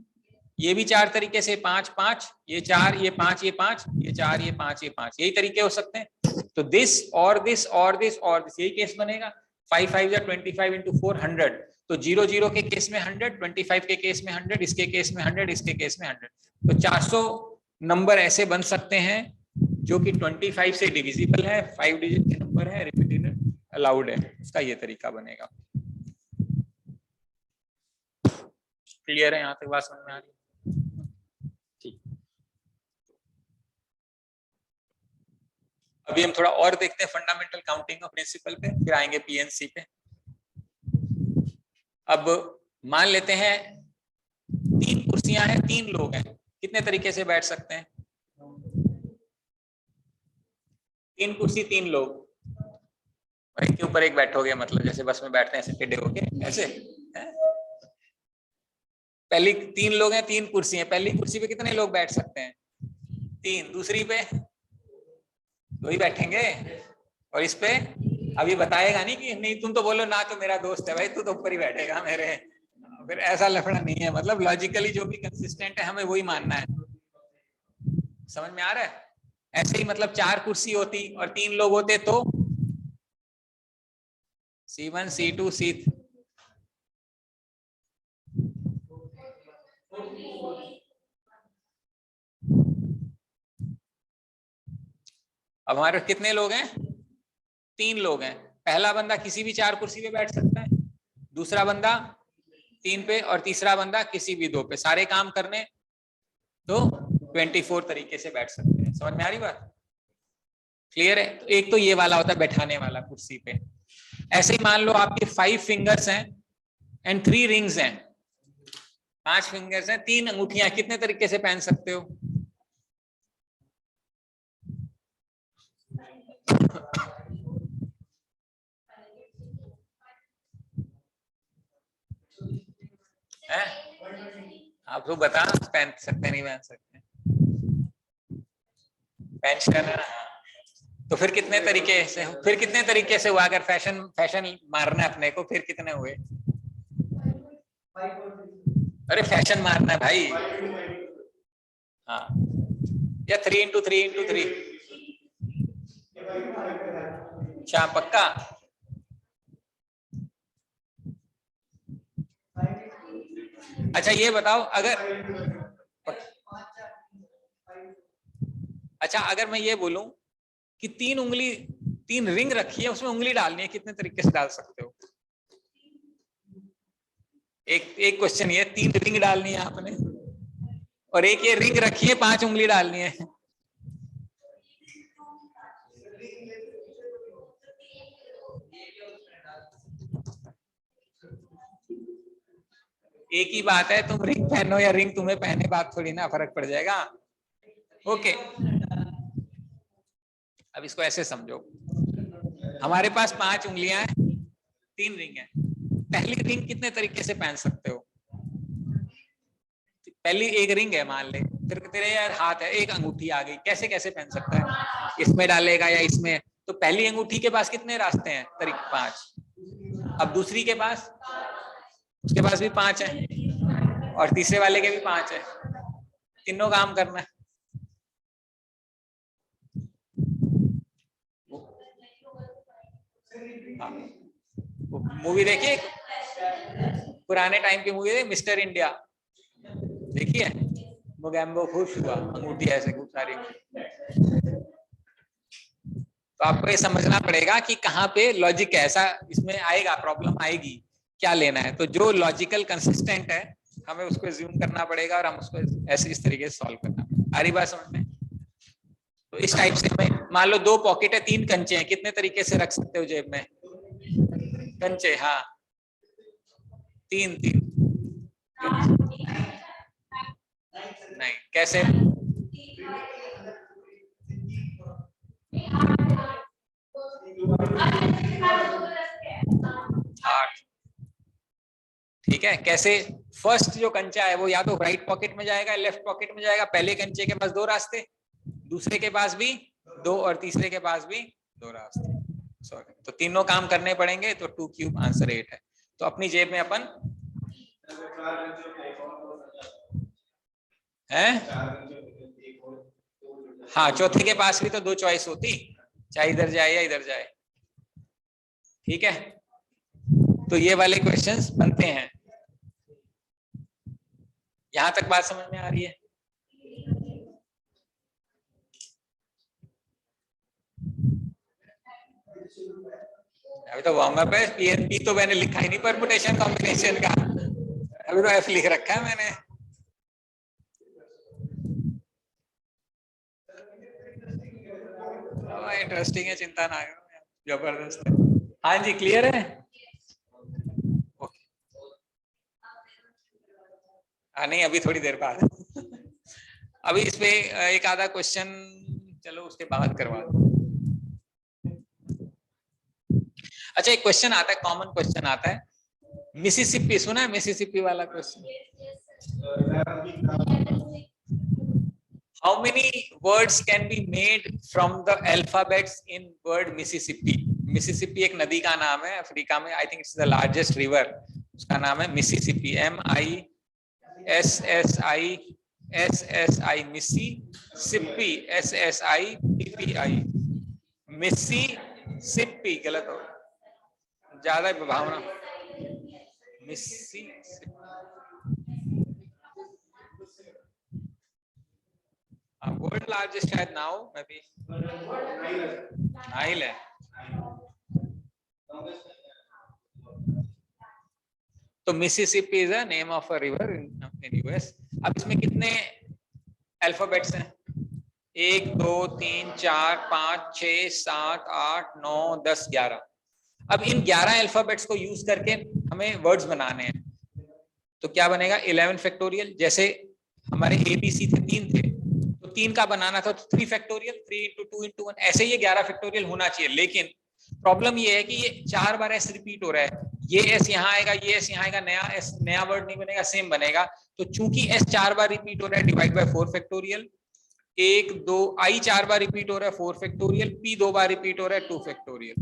ये भी 4 तरीके से, 5 5, ये 4, ये 5, ये 5, ये 4, ये 5, ये 5, यही तरीके हो सकते हैं। तो दिस और दिस और दिस और दिस, यही केस बनेगा। 5 5 या 25 into 4 100। तो 0 0 के केस में 100, 25 के केस में 100, इसके केस में 100, इसके केस में 100। तो 400 नंबर ऐसे बन सकते हैं जो कि 25 से डिविजिबल है, 5 डिजिट के नंबर है, रिपीटेड अलाउड है। उसका ये तरीका बनेगा। क्लियर है? यहाँ तक बात समझ में आ रही है? ठीक। अभी हम थोड़ा और देखते हैं फंडामेंटल काउंटिंग ऑफ प्रिंसिपल पे, फिर आएंगे पीएनसी पे। अब मान लेते हैं 3 कुर्सियां हैं, 3 लोग हैं, कितने तरीके से बैठ सकते हैं? 3 कुर्सी 3 लोग, और एक के ऊपर एक बैठोगे, मतलब जैसे बस में बैठते हैं ऐसे टेढ़े होके, ऐसे है? पहली 3 लोग हैं, 3 कुर्सी हैं, पहली कुर्सी पे कितने लोग बैठ सकते हैं? 3। दूसरी पे 2 ही बैठेंगे, और इस पे अभी बताएगा नहीं कि नहीं तुम तो बोलो ना तो मेरा दोस्त है भाई, तू तो ऊपर ही बैठेगा मेरे, फिर ऐसा लफड़ा नहीं है। मतलब लॉजिकली जो भी कंसिस्टेंट है हमें वही मानना है। समझ में आ रहा है? ऐसे ही मतलब 4 कुर्सी होती और 3 लोग होते तो C1 C2 C3। अब हमारे कितने लोग हैं? 3 लोग हैं। पहला बंदा किसी भी 4 कुर्सी पे बैठ सकता है, दूसरा बंदा 3 पे, और तीसरा बंदा किसी भी 2 पे। सारे काम करने तो 24 तरीके से बैठ सकते हैं। समझ में आ रही बात? क्लियर है? तो एक तो ये वाला होता है बैठाने वाला कुर्सी पे। ऐसे ही मान लो आपके 5 फिंगर्स हैं एंड 3 रिंग्स हैं। 5 फिंगर्स हैं, 3 अंगूठियां, कितने तरीके से पहन सकते हो? है? आप तो बता, पहन सकते नहीं पहन सकते? पहन करना ना। तो फिर कितने तरीके से, फिर कितने तरीके से हुआ? अगर फैशन मारना है अपने को, फिर कितने हुए? अरे फैशन मारना है भाई। हाँ, या 3 into 3 into 3। अच्छा पक्का? अच्छा ये बताओ, अगर मैं ये बोलूं कि 3 उंगली, 3 रिंग रखी है, उसमें उंगली डालनी है, कितने तरीके से डाल सकते हो? एक क्वेश्चन ये, 3 रिंग डालनी है आपने, और एक ये रिंग रखी है, 5 उंगली डालनी है। एक ही बात है, तुम रिंग पहनो या रिंग तुम्हें पहने, बात थोड़ी ना, फर्क पड़ जाएगा। ओके, अब इसको ऐसे समझो, हमारे पास 5 उंगलियां हैं, 3 रिंग है। पहली रिंग कितने तरीके से पहन सकते हो? पहली एक रिंग है मान ले, फिर तेरे यार हाथ है, एक अंगूठी आ गई, कैसे कैसे पहन सकता है? इसमें डालेगा या इसमें? तो पहली अंगूठी के पास कितने रास्ते हैं? 5। अब दूसरी के पास, उसके पास भी 5 है, और तीसरे वाले के भी 5 है। तीनों काम करना है। मूवी देखिए, पुराने टाइम की मूवी है मिस्टर इंडिया, देखिए? मोगैम्बो खुश हुआ, अंगूठी ऐसे खूब सारी। तो आपको ये समझना पड़ेगा कि कहाँ पे लॉजिक है, ऐसा इसमें आएगा, प्रॉब्लम आएगी, क्या लेना है। तो जो लॉजिकल कंसिस्टेंट है हमें उसको ज्यूम करना पड़ेगा, और हम उसको ऐसे इस तरीके से सॉल्व करना पड़ेगा। आ रही बात समझ में? तो इस टाइप से मैं मान लो 2 पॉकेट है, 3 कंचे हैं, कितने तरीके से रख सकते हो जेब में? कंचे, हाँ 3 3। नहीं, कैसे? 8। ठीक है, कैसे? फर्स्ट जो कंचा है वो या तो राइट पॉकेट में जाएगा, लेफ्ट पॉकेट में जाएगा। पहले कंचे के पास 2 रास्ते, दूसरे के पास भी 2 और तीसरे के पास भी 2 रास्ते, सॉरी, तो तीनों काम करने पड़ेंगे, तो 2 क्यूब आंसर 8 है। तो अपनी जेब में अपन है, हाँ चौथे के पास भी तो 2 चॉइस होती, चाहे इधर जाए या इधर जाए, ठीक है। तो ये वाले क्वेश्चंस बनते हैं। यहां तक बात समझ में आ रही है? अभी तो वार्म अप है, पीएनपी तो मैंने लिखा ही नहीं परमुटेशन कॉम्बिनेशन का, अभी तो एफ लिख रखा है मैंने। इंटरेस्टिंग है, चिंता ना करो, जबरदस्त है। हाँ जी, क्लियर है? ओके, हाँ नहीं अभी थोड़ी देर बाद अभी इस पे एक आधा क्वेश्चन चलो उसके बाद करवा दो। अच्छा, एक क्वेश्चन आता है, कॉमन क्वेश्चन आता है, मिसिसिपी सुना है? मिसिसिपी वाला question, how many words can be made from the alphabets in word Mississippi? Mississippi एक नदी का नाम है अफ्रीका में, I think it's the largest river, उसका नाम है Mississippi, MISSI Mississippi, SSIPPI, Mississippi, गलत हो ज्यादा भावना, मिसिसिपी, वर्ल्ड लार्जेस्ट शायद नाउ मे बी नाइल है। तो Mississippi is a name of a river in US. अब इसमें कितने अल्फाबेट्स हैं? 1 2 3 4 5 6 7 8 9 10 11। अब इन 11 अल्फाबेट्स को यूज करके हमें वर्ड्स बनाने हैं, तो क्या बनेगा? 11 फैक्टोरियल, जैसे हमारे ABC थे 3 थे, तो 3 का बनाना था तो 3 फैक्टोरियल, 3 into 2 into 1, ऐसे ये 11 फैक्टोरियल होना चाहिए। लेकिन प्रॉब्लम ये है कि ये 4 बार S रिपीट हो रहा है, ये S यहाँ आएगा, ये S यहाँ आएगा, नया S, नया वर्ड नहीं बनेगा, सेम बनेगा। तो चूंकि S 4 बार रिपीट हो रहा है, divide by 4 factorial, 1 2 I 4 bar repeat हो रहा है 4 फैक्टोरियल, P 2 बार रिपीट हो रहा है 2 फैक्टोरियल।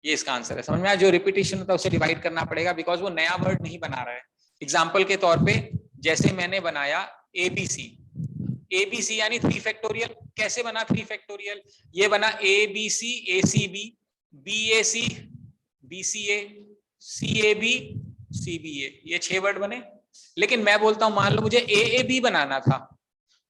ये इसका आंसर है। समझ में आया? जो रिपीटेशन होता है उसे डिवाइड करना पड़ेगा, बिकॉज वो नया वर्ड नहीं बना रहा है। एग्जाम्पल के तौर पे जैसे मैंने बनाया ABC, ABC यानी 3 फैक्टोरियल, कैसे बना 3 फैक्टोरियल? ये बना ABC ACB BAC BCA CAB CBA, ये 6 वर्ड बने। लेकिन मैं बोलता हूं मान लो मुझे AAB बनाना था,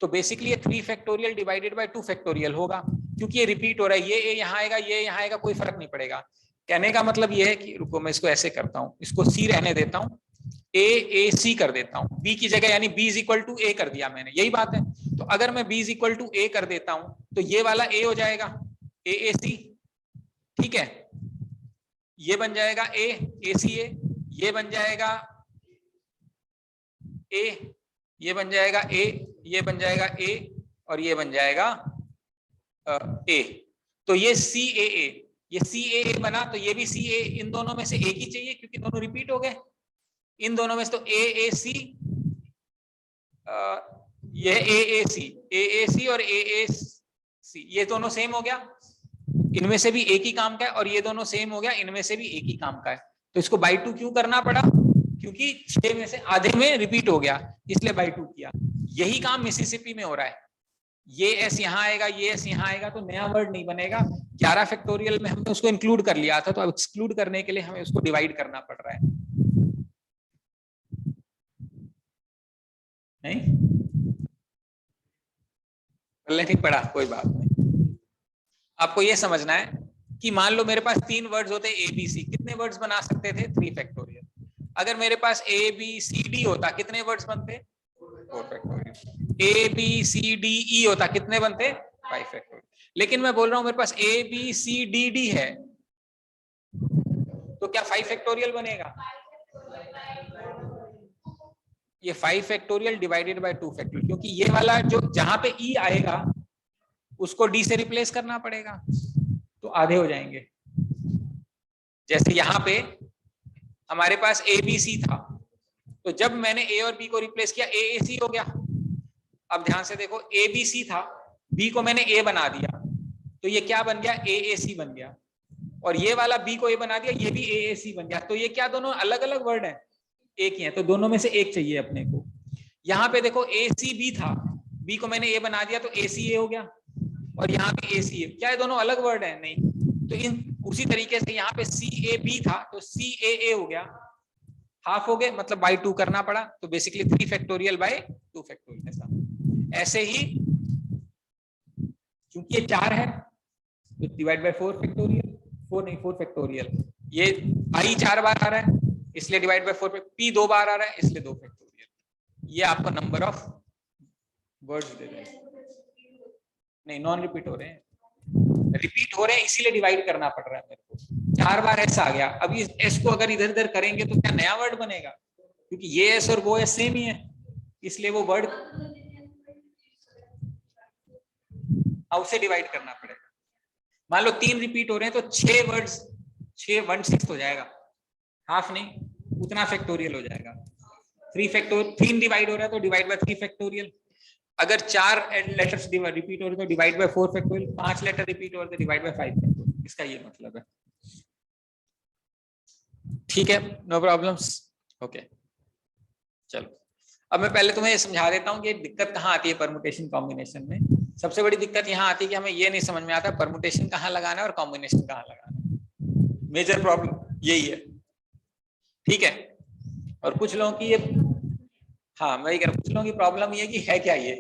तो बेसिकली ये 3 फैक्टोरियल डिवाइडेड बाय 2 फैक्टोरियल होगा, क्योंकि ये रिपीट हो रहा है, ये यहाँ आएगा, ये यहाँ आएगा, कोई फर्क नहीं पड़ेगा। कहने का मतलब ये है कि रुको मैं इसको ऐसे करता हूँ, इसको C रहने देता हूँ, AAC कर देता हूँ, B की जगह, यानी B is equal to A कर दिया मैंने, यही बात है। तो अगर मैं B is equal to A कर देता हूँ तो ये वाला A हो जाएगा AAC, ठीक है, ये बन जाएगा A ACA, ये बन जाएगा A, ये बन जाएगा A, ये बन जाएगा A, और ये बन जाएगा A। तो ये CAA, ये CAA बना, तो ये भी CA, इन दोनों में से एक ही चाहिए क्योंकि दोनों रिपीट हो गए इन दोनों में से। तो AAC, ये AAC और AAC, ये दोनों सेम हो गया, इनमें से भी एक ही काम का है, और ये दोनों सेम हो गया, इनमें से भी एक ही काम का है। तो इसको बाई 2 क्यों करना पड़ा? क्योंकि 6 में से आधे में रिपीट हो गया, इसलिए बाई 2 किया। यही काम मिसिसिपी में हो रहा है, ये S यहाँ आएगा, ये S यहाँ आएगा, तो नया वर्ड नहीं बनेगा। 11 फैक्टोरियल में हमने उसको इंक्लूड कर लिया था, तो अब एक्सक्लूड करने के लिए हमें उसको डिवाइड करना पड़ रहा है। नहीं ठीक पड़ा, कोई बात नहीं। आपको ये समझना है कि मान लो मेरे पास 3 वर्ड्स होते ABC, कितने वर्ड्स बना सकते थे? 3 फैक्टोरियल। अगर मेरे पास ABCD होता, कितने वर्ड्स बनते? 4 फैक्टोरियल। ABCDE होता, कितने बनते? 5 फैक्टोरियल। लेकिन मैं बोल रहा हूं मेरे पास ABCDD है, तो क्या 5 फैक्टोरियल बनेगा? ये 5 फैक्टोरियल डिवाइडेड बाय 2 फैक्टोरियल, क्योंकि ये वाला जो जहां पे E आएगा उसको D से रिप्लेस करना पड़ेगा, तो आधे हो जाएंगे। जैसे यहाँ पे हमारे पास ABC था, तो जब मैंने A और B को रिप्लेस किया AAC हो गया, अब ध्यान से देखो, ए बी सी था, बी को मैंने ए बना दिया तो ये क्या बन गया, ए ए सी बन गया, और ये वाला बी को ए बना दिया, ये भी ए ए सी बन गया। तो ये क्या दोनों अलग अलग वर्ड है, एक ही है, तो दोनों में से एक चाहिए अपने को। यहाँ पे देखो ए सी बी था, बी को मैंने ए बना दिया तो ए सी ए हो गया, और यहाँ पे ए सी ए, क्या है दोनों अलग वर्ड है, नहीं। तो इन उसी तरीके से यहाँ पे सी ए बी था तो सी ए ए हो गया, हाफ हो गए, मतलब बाई 2 करना पड़ा, तो बेसिकली 3 फैक्टोरियल बाई 2 फैक्टोरियल ऐसा। ऐसे ही क्योंकि ये 4 है तो डिवाइड बाय 4 फैक्टोरियल, 4 नहीं 4 फैक्टोरियल, ये आई 4 बार आ रहा है इसलिए डिवाइड बाय 4, पी 2 बार आ रहा है इसलिए 2 फैक्टोरियल। ये आपको नंबर ऑफ वर्ड्स दे रहे हैं, नहीं नॉन रिपीट हो रहे हैं, रिपीट हो रहे हैं इसीलिए डिवाइड करना पड़ रहा है मेरे को। 4 बार एस आ गया, अब इस एस को अगर इधर उधर करेंगे तो क्या नया वर्ड बनेगा, क्योंकि ये एस और वो एस सेम ही है, इसलिए वो वर्ड हाउ से डिवाइड करना पड़ेगा। मान लो 3 रिपीट हो रहे हैं तो 6 वर्ड्स, 6 1/6 हो जाएगा, हाफ नहीं उतना फैक्टोरियल हो जाएगा। 3 डिवाइड हो रहा है तो डिवाइड बाय 3 फैक्टोरियल। अगर 4 लेटर्स रिपीट हो रहे तो divide by 4 factorial, 5 letter repeat हो रहे तो डिवाइड बाय 5 फैक्टोरियल। इसका ये मतलब है, ठीक है, नो प्रॉब्लम्स, ओके। चलो अब मैं पहले तुम्हें समझा देता हूँ कि दिक्कत कहाँ आती है परमुटेशन कॉम्बिनेशन में। सबसे बड़ी दिक्कत यहाँ आती है कि हमें ये नहीं समझ में आता परमुटेशन कहाँ लगाना है और कॉम्बिनेशन कहाँ लगाना है, मेजर प्रॉब्लम यही है, ठीक है। और कुछ लोगों की ये, हाँ मैं कह रहा हूँ, कुछ लोगों की प्रॉब्लम ये कि है क्या, ये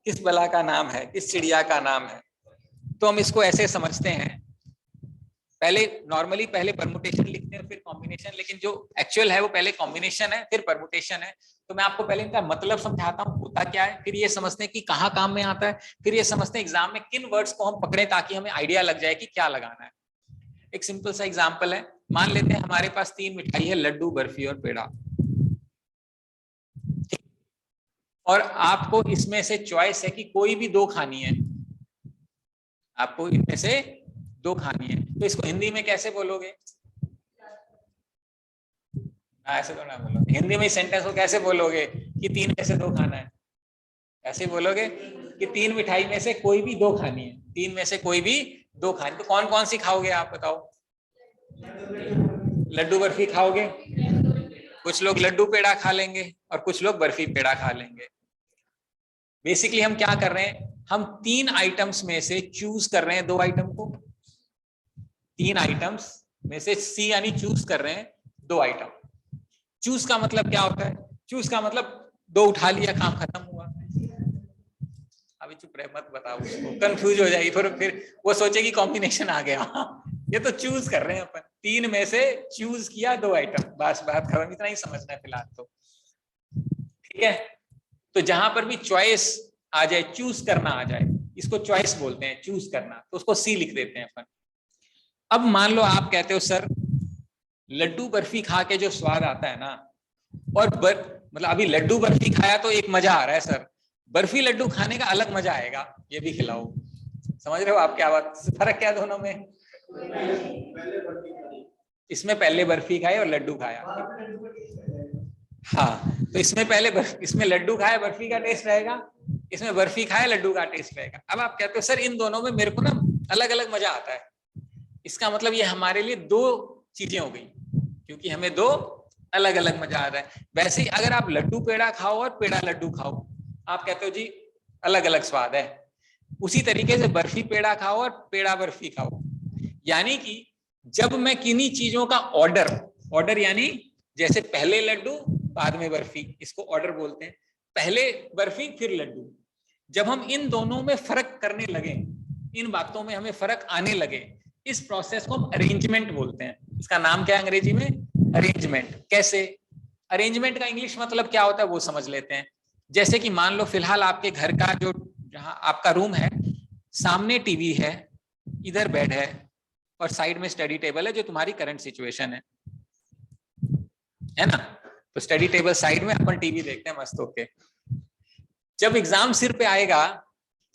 किस बला का नाम है, किस चिड़िया का नाम है। तो हम इसको ऐसे समझते हैं, पहले नॉर्मली पहले परमुटेशन लिखते हैं फिर कॉम्बिनेशन, लेकिन जो एक्चुअल है वो पहले कॉम्बिनेशन है फिर परमुटेशन है। तो मैं आपको पहले इनका मतलब समझाता हूँ होता क्या है, फिर ये समझते हैं कि कहाँ काम में आता है, फिर ये समझते हैं एग्जाम में किन वर्ड्स को हम पकड़े ताकि हमें आइडिया लग जाए कि क्या लगाना है। एक सिंपल सा एग्जाम्पल है, मान लेते हैं हमारे पास 3 मिठाई है, लड्डू बर्फी और पेड़ा, और आपको इसमें से चॉइस है कि कोई भी 2 खानी है, आपको इनमें से 2 खानी है। तो इसको हिंदी में कैसे बोलोगे, ऐसे तो ना बोलो, हिंदी में सेंटेंस को कैसे बोलोगे कि 3 में से 2 खाना है, ऐसे बोलोगे कि 3 मिठाई में से कोई भी 2 खानी है, 3 में से कोई भी 2 खानी। तो कौन कौन सी खाओगे आप बताओ, लड्डू बर्फी खाओगे, कुछ लोग लड्डू पेड़ा खा लेंगे और कुछ लोग बर्फी पेड़ा खा लेंगे। बेसिकली हम क्या कर रहे हैं, हम 3 आइटम्स में से चूज कर रहे हैं 2 आइटम को, 3 आइटम्स में से सी यानी चूज कर रहे हैं 2 आइटम। चूज का मतलब क्या होता है, चूज का मतलब 2 उठा लिया, काम खत्म हुआ। अभी चुप रहे मत बताओ उसको, कंफ्यूज हो जाएगी, फिर वो सोचेगी कॉम्बिनेशन आ गया। ये तो चूज कर रहे हैं अपन, 3 में से चूज किया 2 आइटम, बस बात खत्म, इतना ही समझना है फिलहाल तो, ठीक है। तो जहां पर भी चॉइस आ जाए, चूज करना आ जाए, इसको चॉइस बोलते हैं, चूज करना, तो उसको सी लिख देते हैं अपन। अब मान लो आप कहते हो सर लड्डू बर्फी खा के जो स्वाद आता है ना, और मतलब अभी लड्डू बर्फी खाया तो एक मजा आ रहा है सर, बर्फी लड्डू खाने का अलग मजा आएगा, ये भी खिलाओ। समझ रहे हो आप क्या बात, फर्क क्या दोनों में, इसमें पहले बर्फी खाई और लड्डू खाया, हाँ तो इसमें लड्डू खाया बर्फी का टेस्ट रहेगा, इसमें बर्फी खाया लड्डू का टेस्ट रहेगा। अब आप कहते हो सर इन दोनों में मेरे को ना अलग अलग मजा आता है, इसका मतलब ये हमारे लिए 2 चीजें हो गई, क्योंकि हमें 2 अलग अलग मजा आता है। वैसे ही अगर आप लड्डू पेड़ा खाओ और पेड़ा लड्डू खाओ, आप कहते हो जी अलग अलग स्वाद है, उसी तरीके से बर्फी पेड़ा खाओ और पेड़ा बर्फी खाओ। यानी कि जब मैं किन्हीं चीजों का ऑर्डर यानी जैसे पहले लड्डू बाद में बर्फी, इसको ऑर्डर बोलते हैं, पहले बर्फी फिर लड्डू, जब हम इन दोनों में फर्क करने लगे, इन बातों में हमें फर्क आने लगे, इस प्रोसेस को हम अरेंजमेंट बोलते हैं। इसका नाम क्या है अंग्रेजी में, अरेंजमेंट। कैसे, अरेंजमेंट का इंग्लिश मतलब क्या होता है वो समझ लेते हैं। जैसे कि मान लो फिलहाल आपके घर का जो, जहां आपका रूम है, सामने टीवी है, इधर बेड है और साइड में स्टडी टेबल है, जो तुम्हारी करंट सिचुएशन है ना। तो स्टडी टेबल साइड में, अपन टीवी देखते हैं मस्त होके। जब एग्जाम सिर पे आएगा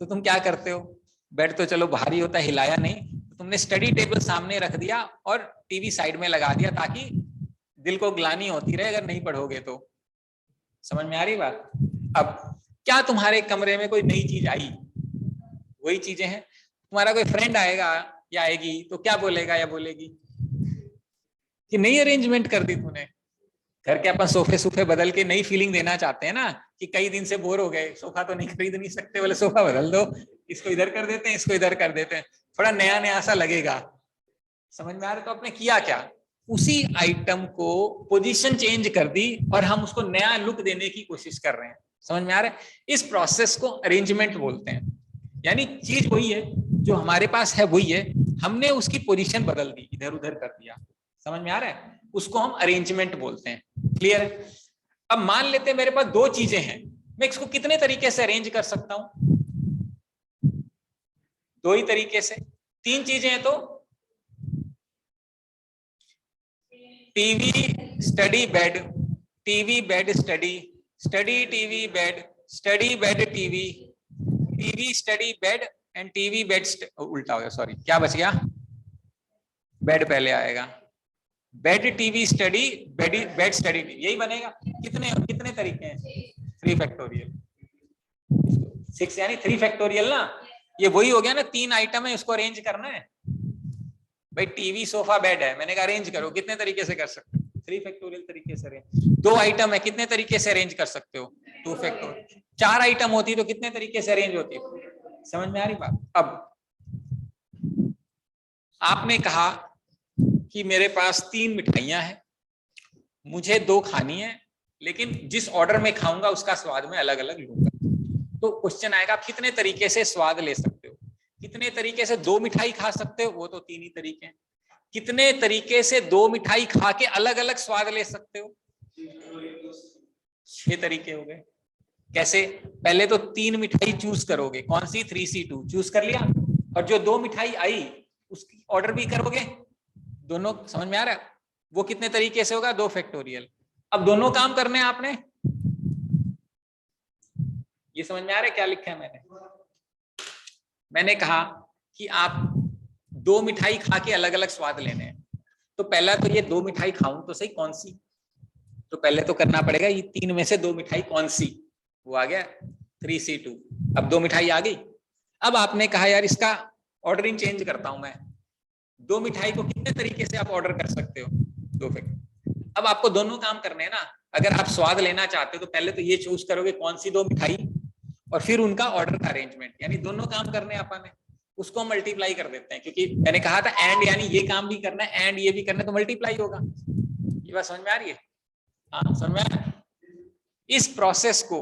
तो तुम क्या करते हो, बेड तो चलो भारी होता है, हिलाया नहीं, तो तुमने स्टडी टेबल सामने रख दिया और टीवी साइड में लगा दिया, ताकि दिल को ग्लानि होती रहे अगर नहीं पढ़ोगे तो। समझ में आ रही बात। अब क्या तुम्हारे कमरे में कोई नई चीज आई? वही चीजें हैं। तुम्हारा कोई फ्रेंड आएगा या आएगी तो क्या बोलेगा या बोलेगी कि नई अरेंजमेंट कर दी तूने। घर के अपन सोफे बदल के नई फीलिंग देना चाहते हैं ना, कि कई दिन से बोर हो गए, सोफा तो नहीं खरीद नहीं सकते, बोले सोफा बदल दो, इसको इधर कर देते हैं, इसको इधर कर देते हैं, थोड़ा नया नया सा लगेगा। समझ में आ रहा है? तो आपने किया क्या, उसी आइटम को पोजीशन चेंज कर दी और हम उसको नया लुक देने की कोशिश कर रहे हैं। समझ में आ रहा है? इस प्रोसेस को अरेंजमेंट बोलते हैं। यानी चीज वही है, जो हमारे पास है वही है, हमने उसकी पोजीशन बदल दी, इधर उधर कर दिया। समझ में आ रहा है? उसको हम अरेंजमेंट बोलते हैं। क्लियर है? अब मान लेते हैं मेरे पास दो चीजें हैं, मैं इसको कितने तरीके से अरेंज कर सकता हूं? दो ही तरीके से। तीन चीजें हैं तो TV study bed, TV bed study, study TV bed, study bed TV, TV study bed and TV bed. उल्टा हो गया, सॉरी, क्या बच गया? बेड पहले आएगा, bed TV study, bed study TV, यही बनेगा। कितने कितने तरीके हैं? 3 फैक्टोरियल, 6 यानी 3 फैक्टोरियल ना। ये वही हो गया ना, 3 आइटम है, इसको अरेंज करना है। भाई टीवी सोफा बेड है, मैंने कहा अरेंज करो, कितने तरीके से कर सकते हो? 3 फैक्टोरियल तरीके से अरेंज। 2 आइटम है, कितने तरीके से अरेंज कर सकते हो? 2 फैक्टोरियल। 4 आइटम होती तो कितने तरीके से अरेंज होती? समझ में आ रही बात? अब आपने कहा कि मेरे पास 3 मिठाइयां हैं, मुझे 2 खानी है, लेकिन जिस ऑर्डर में खाऊंगा उसका स्वाद मैं अलग अलग लूंगा। तो क्वेश्चन आएगा, आप कितने तरीके से स्वाद ले सकते हो? कितने तरीके से 2 मिठाई खा सकते हो? वो तो 3 ही तरीके हैं। कितने तरीके से 2 मिठाई खा के अलग अलग स्वाद ले सकते हो? 6 तरीके हो गए। कैसे? पहले तो 3 मिठाई चूज करोगे, कौन सी? 3C2 चूज कर लिया, और जो 2 मिठाई आई उसकी ऑर्डर भी करोगे दोनों। समझ में आ रहा है? वो कितने तरीके से होगा? 2 फैक्टोरियल। अब दोनों काम करने हैं आपने, ये समझ में आ रहा है क्या लिखा है मैंने? मैंने कहा कि आप 2 मिठाई खा के अलग अलग स्वाद लेने हैं, तो पहला तो ये 2 मिठाई खाऊं तो सही, कौन सी? तो पहले तो करना पड़ेगा ये 3 में से 2 मिठाई कौन सी, वो आ गया 3C2। अब 2 मिठाई आ गई। अब आपने कहा यार इसका ऑर्डरिंग चेंज करता हूं मैं, 2 मिठाई को कितने तरीके से आप ऑर्डर कर सकते हो? 2 फैक्टर। अब आपको दोनों काम करने हैं ना। अगर आप स्वाद लेना चाहते हो तो पहले तो ये चूज करोगे कौन सी 2 मिठाई, और फिर उनका ऑर्डर का अरेंजमेंट, यानी दोनों काम करने अपन ने, उसको मल्टीप्लाई कर देते हैं, क्योंकि मैंने कहा था एंड, यानी ये काम भी करना है एंड ये भी करना है, तो मल्टीप्लाई होगा। ये बात समझ में आ रही है? हाँ, समझ में आ रही है? इस प्रोसेस को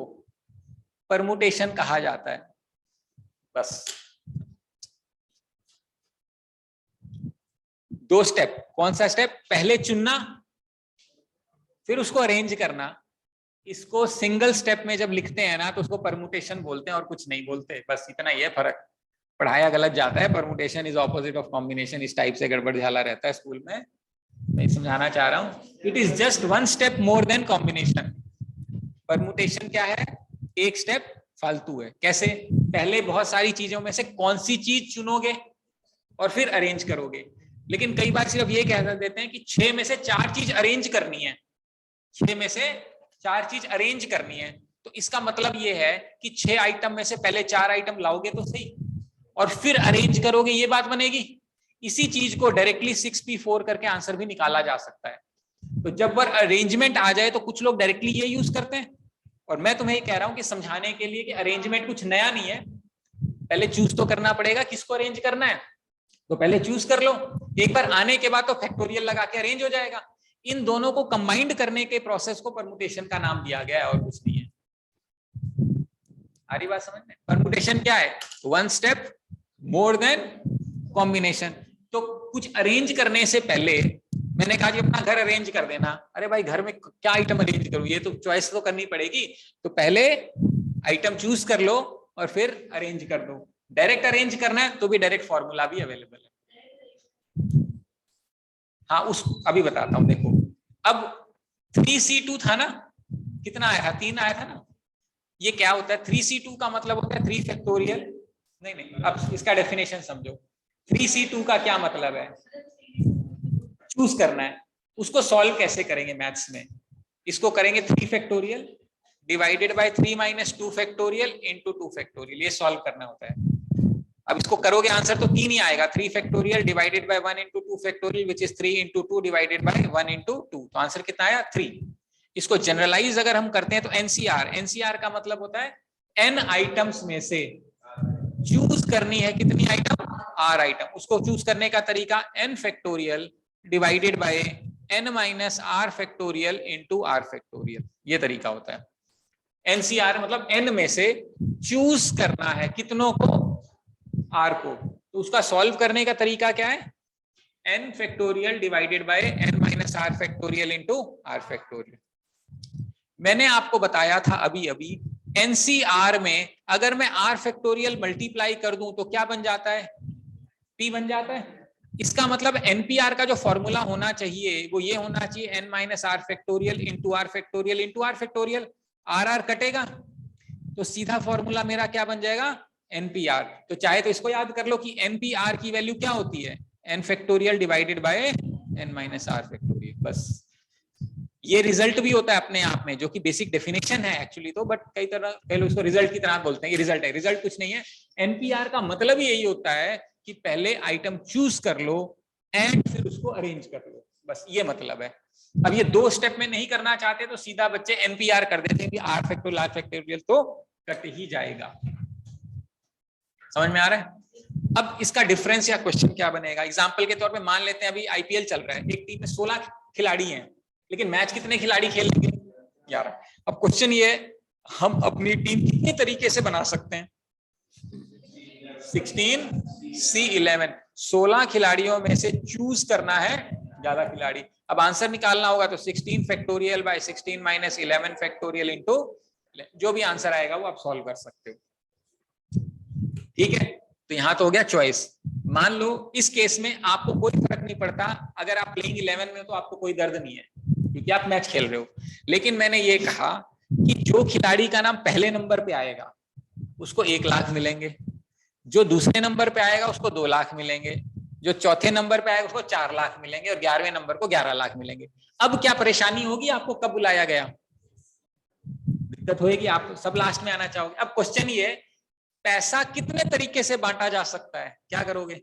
परमुटेशन कहा जाता है। बस 2 स्टेप। कौन सा स्टेप? पहले चुनना, फिर उसको अरेंज करना। इसको सिंगल स्टेप में जब लिखते हैं ना तो उसको परमुटेशन बोलते हैं और कुछ नहीं बोलते। बस इतना ही है फर्क। पढ़ाया गलत जाता है। Permutation is opposite of combination, इस टाइप से गड़बड़ झाला रहता है स्कूल में। मैं समझाना चाह रहा हूं, it is just 1 step more than combination. Permutation क्या है? 1 स्टेप फालतू है। कैसे? पहले बहुत सारी चीजों में से कौन सी चीज चुनोगे और फिर अरेंज करोगे। लेकिन कई बार सिर्फ ये कह देते हैं कि 6 में से 4 चीज अरेंज करनी है, 6 में से 4 चीज अरेंज करनी है। तो इसका मतलब ये है कि 6 आइटम में से पहले 4 आइटम लाओगे तो सही, और फिर अरेंज करोगे, ये बात बनेगी। इसी चीज को डायरेक्टली 6P4 करके आंसर भी निकाला जा सकता है। तो जब वो अरेंजमेंट आ जाए तो कुछ लोग डायरेक्टली ये यूज करते हैं, और मैं तुम्हें कह रहा हूं कि समझाने के लिए कि अरेंजमेंट कुछ नया नहीं है। पहले चूज तो करना पड़ेगा किसको अरेंज करना है, तो पहले चूज कर लो। एक बार आने के बाद तो फैक्टोरियल लगा के अरेंज हो जाएगा। इन दोनों को कंबाइंड करने के प्रोसेस को परमुटेशन का नाम दिया गया है, और कुछ नहीं है। आ रही बात समझ में? परमुटेशन क्या है? 1 स्टेप मोर देन कॉम्बिनेशन। तो कुछ अरेंज करने से पहले मैंने कहा जी अपना घर अरेंज कर देना। अरे भाई घर में क्या आइटम अरेंज करूं, ये तो चॉइस तो करनी पड़ेगी। तो पहले आइटम चूज कर लो और फिर अरेंज कर दो। डायरेक्ट अरेंज करना है तो भी डायरेक्ट फॉर्मूला भी अवेलेबल है। हाँ, उस अभी बताता हूं। देखो अब 3C2 था ना, कितना आया था? 3 आया था ना। ये क्या होता है? 3C2 का मतलब होता है 3 फैक्टोरियल। नहीं, अब इसका डेफिनेशन समझो। 3C2 का क्या मतलब है? चूज करना है। उसको सॉल्व कैसे करेंगे मैथ्स में? इसको करेंगे 3 factorial divided bye 3 minus 2 factorial into 2 factorial, ये सॉल्व करना होता है। अब इसको करोगे आंसर तो 3 ही आएगा, 3 factorial divided bye 1 into 2 factorial which is 3 into 2 divided by 1 into 2, तो आंसर कितना आया 3। इसको जनरलाइज अगर हम करते हैं तो एनसीआर, एनसीआर का मतलब होता है एन आइटम्स में से चूज करनी है कितनी आइटम, आर आइटम। उसको चूज करने का तरीका n factorial divided by n minus r factorial into r factorial, ये तरीका होता है। एनसीआर मतलब एन में से चूज करना है कितनों को, आर को। तो उसका सॉल्व करने का तरीका क्या है, n factorial divided by n minus r factorial into r factorial. मैंने आपको बताया था अभी अभी एनसीआर में अगर मैं आर फैक्टोरियल मल्टीप्लाई कर दूं तो क्या बन जाता है, पी बन जाता है। इसका मतलब एनपीआर का जो फॉर्मूला होना चाहिए वो ये होना चाहिए n minus r factorial into r factorial into r factorial, r r कटेगा तो सीधा फॉर्मूला मेरा क्या बन जाएगा, एनपीआर। तो चाहे तो इसको याद कर लो कि एनपीआर की वैल्यू क्या होती है, n factorial divided by n minus r factorial, बस। ये रिजल्ट भी होता है अपने आप में, जो कि बेसिक डेफिनेशन है एक्चुअली तो, बट कई लोग इसको रिजल्ट की तरह बोलते हैं, ये रिजल्ट है। रिजल्ट कुछ नहीं है, एनपीआर का मतलब ही यही होता है कि पहले आइटम चूज कर लो एंड फिर उसको अरेंज कर लो, बस ये मतलब है। अब ये 2 स्टेप में नहीं करना चाहते तो सीधा बच्चे एनपीआर कर देते हैं कि आर फैक्टोरियल तो कट ही जाएगा। समझ में आ रहा है? अब इसका डिफरेंस या क्वेश्चन क्या बनेगा, एग्जांपल के तौर पे मान लेते हैं अभी आईपीएल चल रहा है, एक टीम में 16 खिलाड़ी हैं, लेकिन मैच कितने खिलाड़ी खेलेंगे, 11। अब क्वेश्चन ये है हम अपनी टीम कितने तरीके से बना सकते हैं, 16C11, 16 खिलाड़ियों में से चूज करना है ज्यादा खिलाड़ी। अब आंसर निकालना होगा तो 16 factorial by 16 minus 11 factorial into, जो भी आंसर आएगा वो आप सॉल्व कर सकते हो, ठीक है। तो यहां तो हो गया चॉइस। मान लो इस केस में आपको कोई फर्क नहीं पड़ता, अगर आप प्लेइंग 11 में तो आपको कोई दर्द नहीं है क्योंकि आप मैच खेल रहे हो, लेकिन मैंने ये कहा कि जो खिलाड़ी का नाम पहले नंबर पे आएगा उसको 1 लाख मिलेंगे, जो दूसरे नंबर पे आएगा उसको 2 लाख मिलेंगे, जो चौथे नंबर पे आएगा उसको 4 लाख मिलेंगे और 11वें नंबर को 11 लाख मिलेंगे। अब क्या परेशानी होगी, आपको कब बुलाया गया दिक्कत होगी, आप सब लास्ट में आना चाहोगे। अब क्वेश्चन ये है पैसा कितने तरीके से बांटा जा सकता है, क्या करोगे,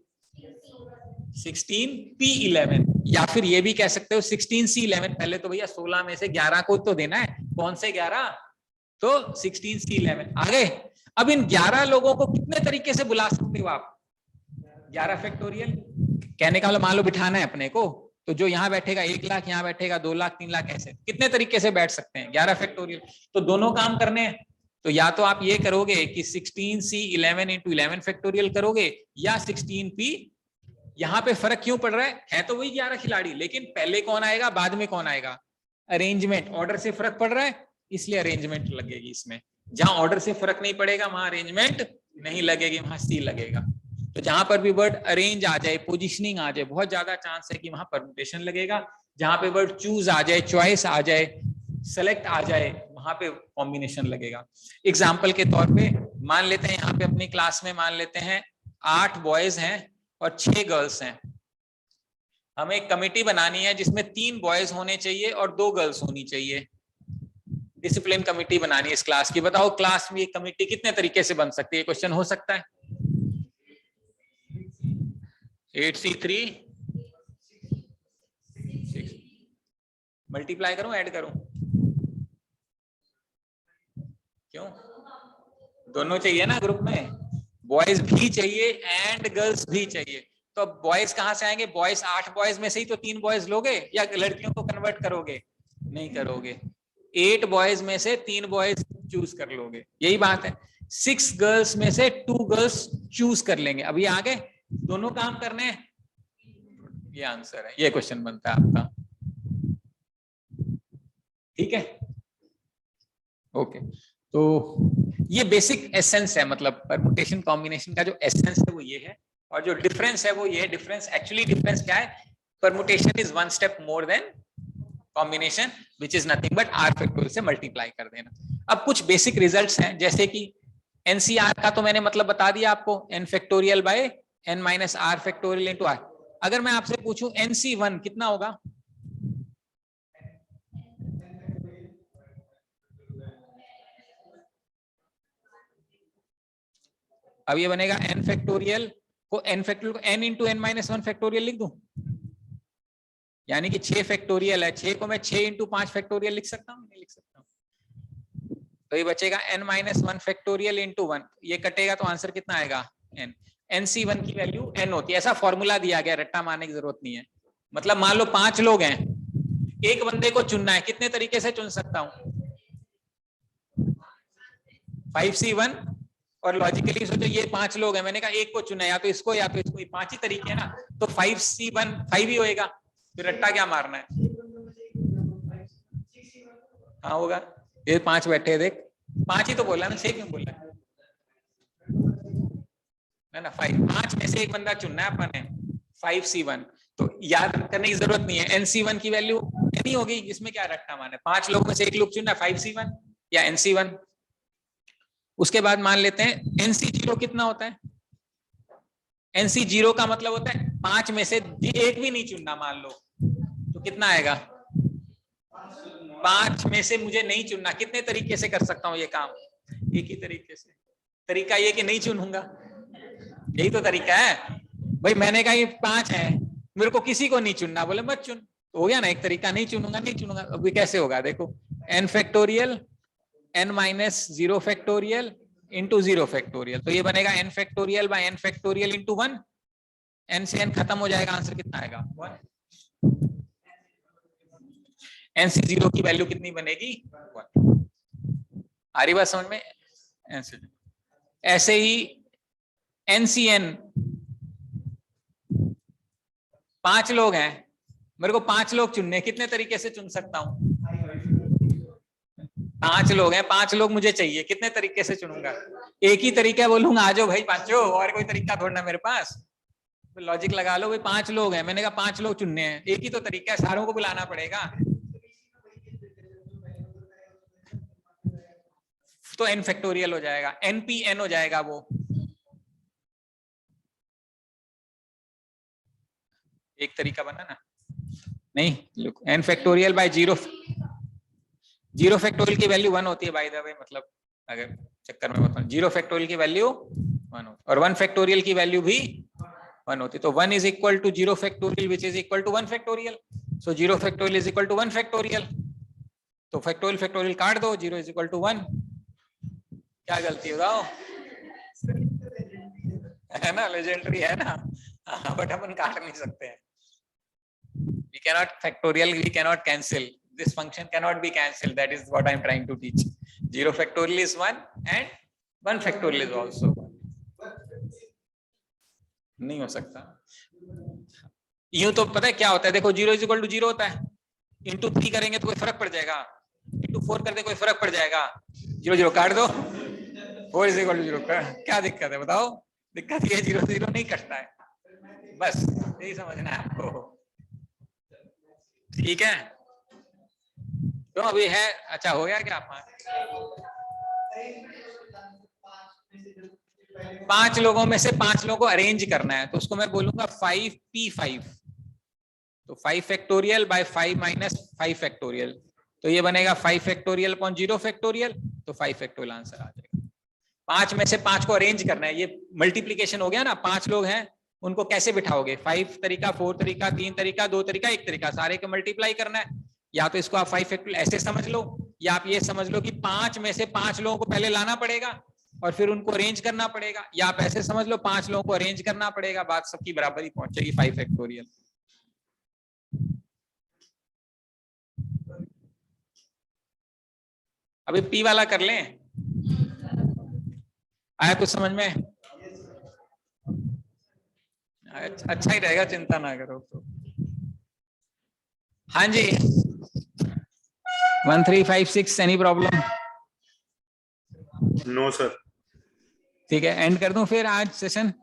16P11 या फिर ये भी कह सकते हो 16C11। पहले तो भैया 16 में से 11 को तो देना है, कौन से 11, तो 16C11 आ गए। अब इन 11 लोगों को कितने तरीके से बुला सकते हो आप, 11 फैक्टोरियल। कहने का मतलब मान लो बिठाना है अपने को, तो जो यहाँ बैठेगा 1 लाख, यहाँ बैठेगा 2 लाख, 3 लाख, ऐसे कितने तरीके से बैठ सकते हैं, 11 फैक्टोरियल। तो दोनों काम करने हैं, तो या तो आप ये करोगे कि 16C11 इंटू 11 फैक्टोरियल करोगे, या 16P। यहाँ पे फर्क क्यों पड़ रहा है तो वही 11 खिलाड़ी, लेकिन पहले कौन आएगा बाद में कौन आएगा, अरेंजमेंट, ऑर्डर से फर्क पड़ रहा है इसलिए अरेंजमेंट लगेगी इसमें। जहां ऑर्डर से फर्क नहीं पड़ेगा वहां अरेंजमेंट नहीं लगेगी, वहां सी लगेगा। तो जहां पर भी वर्ड अरेंज आ जाए, पोजिशनिंग आ जाए, बहुत ज्यादा चांस है कि वहां परम्यूटेशन लगेगा। जहां पे वर्ड चूज आ जाए, चॉइस आ जाए, सेलेक्ट आ जाए, वहां पे कॉम्बिनेशन लगेगा। एग्जाम्पल के तौर पे मान लेते हैं यहाँ पे अपनी क्लास में मान लेते हैं 8 बॉयज हैं और 6 गर्ल्स हैं। हमें एक कमेटी बनानी है जिसमें 3 बॉयज होने चाहिए और 2 गर्ल्स होनी चाहिए। डिसिप्लिन कमेटी बनानी है इस क्लास की। बताओ क्लास में ये कमेटी कितने तरीके से बन सकती है, क्वेश्चन हो सकता है। 8C3 6 मल्टीप्लाई करूं ऐड करूं, क्यों, दोनों चाहिए ना ग्रुप में, बॉयज भी चाहिए एंड गर्ल्स भी चाहिए। तो बॉयज कहां से आएंगे, बॉयज 8 बॉयज में से ही तो 3 बॉयज लोगे, या लड़कियों को कन्वर्ट करोगे, नहीं करोगे। 8 बॉयज में से 3 बॉयज चूज कर लोगे, यही बात है। 6 गर्ल्स में से 2 गर्ल्स चूज कर लेंगे। अभी आगे दोनों काम करने हैं, ये आंसर है, ये क्वेश्चन बनता है आपका, ठीक है। ओके, तो ये बेसिक एसेंस है, मतलब परम्यूटेशन कॉम्बिनेशन का जो एसेंस है वो ये है, और जो डिफरेंस है वो ये है। डिफरेंस एक्चुअली डिफरेंस क्या है, permutation is 1 step more than combination which is nothing but r factorial से मल्टीप्लाई कर देना। अब कुछ बेसिक रिजल्ट्स हैं, जैसे कि एनसीआर का तो मैंने मतलब बता दिया आपको, n factorial by n minus r factorial into r. अगर मैं आपसे पूछूं NC1 कितना होगा, अब ये बनेगा n फैक्टोरियल को n फैक्टोरियल को n into n minus 1 factorial लिख दूं, यानी कि 6 फैक्टोरियल है, 6 को मैं 6 इंटू 5 फैक्टोरियल लिख सकता हूँ, नहीं लिख सकता हूँ। तो ये बचेगा n माइनस 1 फैक्टोरियल इंटू 1, ये कटेगा तो आंसर कितना आएगा n। NC1 की वैल्यू n होती है, ऐसा फॉर्मूला दिया गया, रट्टा मारने की जरूरत नहीं है। मतलब मान लो 5 लोग हैं, एक बंदे को चुनना है, कितने तरीके से चुन सकता हूं? 5C1, और लॉजिकली सोचो ये 5 लोग हैं, मैंने कहा एक को चुना है, या तो इसको या तो इसको, 5 ही तरीके है ना, तो 5C1 5 ही होएगा, फिर रट्टा क्या मारना है? हाँ होगा, ये 5 बैठे हैं, देख 5 ही तो बोला ना, 6 क्यों बोला है ना? 5 में से एक बंदा चुनना है अपन ने, 5C1, तो याद करने की जरूरत नहीं है, NC1 की वैल्यू नहीं होगी, इसमें क्या रट्टा मारना है? 5 लोगों में से एक लोग चुनना है, 5C1 या NC1। उसके बाद मान लेते हैं NC0 कितना होता है? NC0 का मतलब होता है 5 में से एक भी नहीं चुनना, मान लो, तो कितना आएगा? 5 में से मुझे नहीं चुनना, कितने तरीके से कर सकता हूं ये काम? एक ही तरीके से। तरीका ये कि नहीं चुनूंगा, यही तो तरीका है भाई। मैंने कहा ये 5 है, मेरे को किसी को नहीं चुनना, बोले मत चुन, तो हो गया ना एक तरीका, नहीं चुनूंगा नहीं चुनूंगा। अभी कैसे होगा देखो, n factorial n minus 0 factorial into 0 factorial, तो ये बनेगा n factorial by n factorial into 1, n से n खत्म हो जाएगा, आंसर कितना आएगा? 1। NC0 की वैल्यू कितनी बनेगी? 1। आ रही बात समझ में? ऐसे ही NCN, 5 लोग हैं, मेरे को 5 लोग चुनने, कितने तरीके से चुन सकता हूं? 5 लोग हैं, 5 लोग मुझे चाहिए, कितने तरीके से चुनूंगा? एक ही तरीका बोलूंगा, आ जाओ भाई पांचों, और कोई तरीका थोड़ा मेरे पास। तो लॉजिक लगा लो भाई, 5 लोग हैं, मैंने कहा 5 लोग चुनने हैं, एक ही तो तरीका है, सारों को बुलाना पड़ेगा, तो n फैक्टोरियल हो जाएगा, NPN हो जाएगा वो। एक तरीका बना ना, नहीं look, n factorial by 0 factorial की वैल्यू 1 होती है बाय द वे, मतलब अगर चक्कर में बताऊं, 0 फैक्टोरियल की वैल्यू 1 होती है, और 1 फैक्टोरियल की वैल्यू भी 1 होती है, तो 1 is equal to 0 factorial which is equal to 1 factorial, so 0 factorial is equal to 1 factorial, तो फैक्टोरियल फैक्टोरियल काट दो, 0 इज इक्वल टू 1। क्या गलती बताओ? है ना, लेजेंडरी है ना, बट अपन काट नहीं सकते हैं। We cannot factorial, we cannot cancel. This function cannot be cancelled. That is what I am trying to teach. 0 factorial is 1 and 1 factorial is also 1. नहीं हो सकता। यूं तो पता है क्या होता है, देखो 0 इज इक्वल टू 0 होता है, इंटू 3 करेंगे तो कोई फर्क पड़ जाएगा, इंटू 4 करते कोई फर्क पड़ जाएगा, 0 0 काट दो, 4 इज इक्वल टू 0, क्या दिक्कत है बताओ? दिक्कत ये 0 0 नहीं कटता है, बस यही समझना है आपको, ठीक है? तो अभी है, अच्छा हो गया क्या? 5 लोगों में से 5 लोगों को अरेंज करना है, तो उसको मैं बोलूंगा 5p5, तो 5 फैक्टोरियल बाय 5 माइनस 5 फैक्टोरियल, तो ये बनेगा 5 फैक्टोरियल अपॉन 0 फैक्टोरियल, तो 5 फैक्टोरियल आंसर आ जाएगा। 5 में से 5 को अरेंज करना है, ये मल्टीप्लीकेशन हो गया ना, 5 लोग हैं, उनको कैसे बिठाओगे? 5 तरीका, 4 तरीका, 3 तरीका, 2 तरीका, 1 तरीका, सारे को मल्टीप्लाई करना है। या तो इसको आप 5 फैक्टोरियल ऐसे समझ लो, या आप ये समझ लो कि 5 में से 5 लोगों को पहले लाना पड़ेगा और फिर उनको अरेंज करना पड़ेगा, या आप ऐसे समझ लो 5 लोगों को अरेंज करना पड़ेगा, बात सबकी बराबर ही पहुंचेगी 5 फैक्टोरियल। अभी पी वाला कर लें, आया कुछ समझ में? अच्छा ही रहेगा, चिंता ना करो। तो हाँ जी, 1356, एनी प्रॉब्लम? No sir. ठीक है, एंड कर दूं फिर आज सेशन?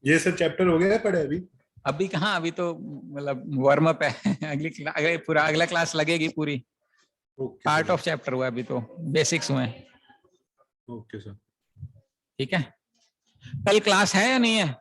ये सर चैप्टर हो गया है पढ़े अभी? अभी कहाँ, अभी तो मतलब वार्म अप है, अगले पूरा अगला क्लास लगेगी पूरी, पार्ट ऑफ चैप्टर हुआ, अभी तो बेसिक्स हुए। Okay sir. ठीक है, कल क्लास है या नहीं है?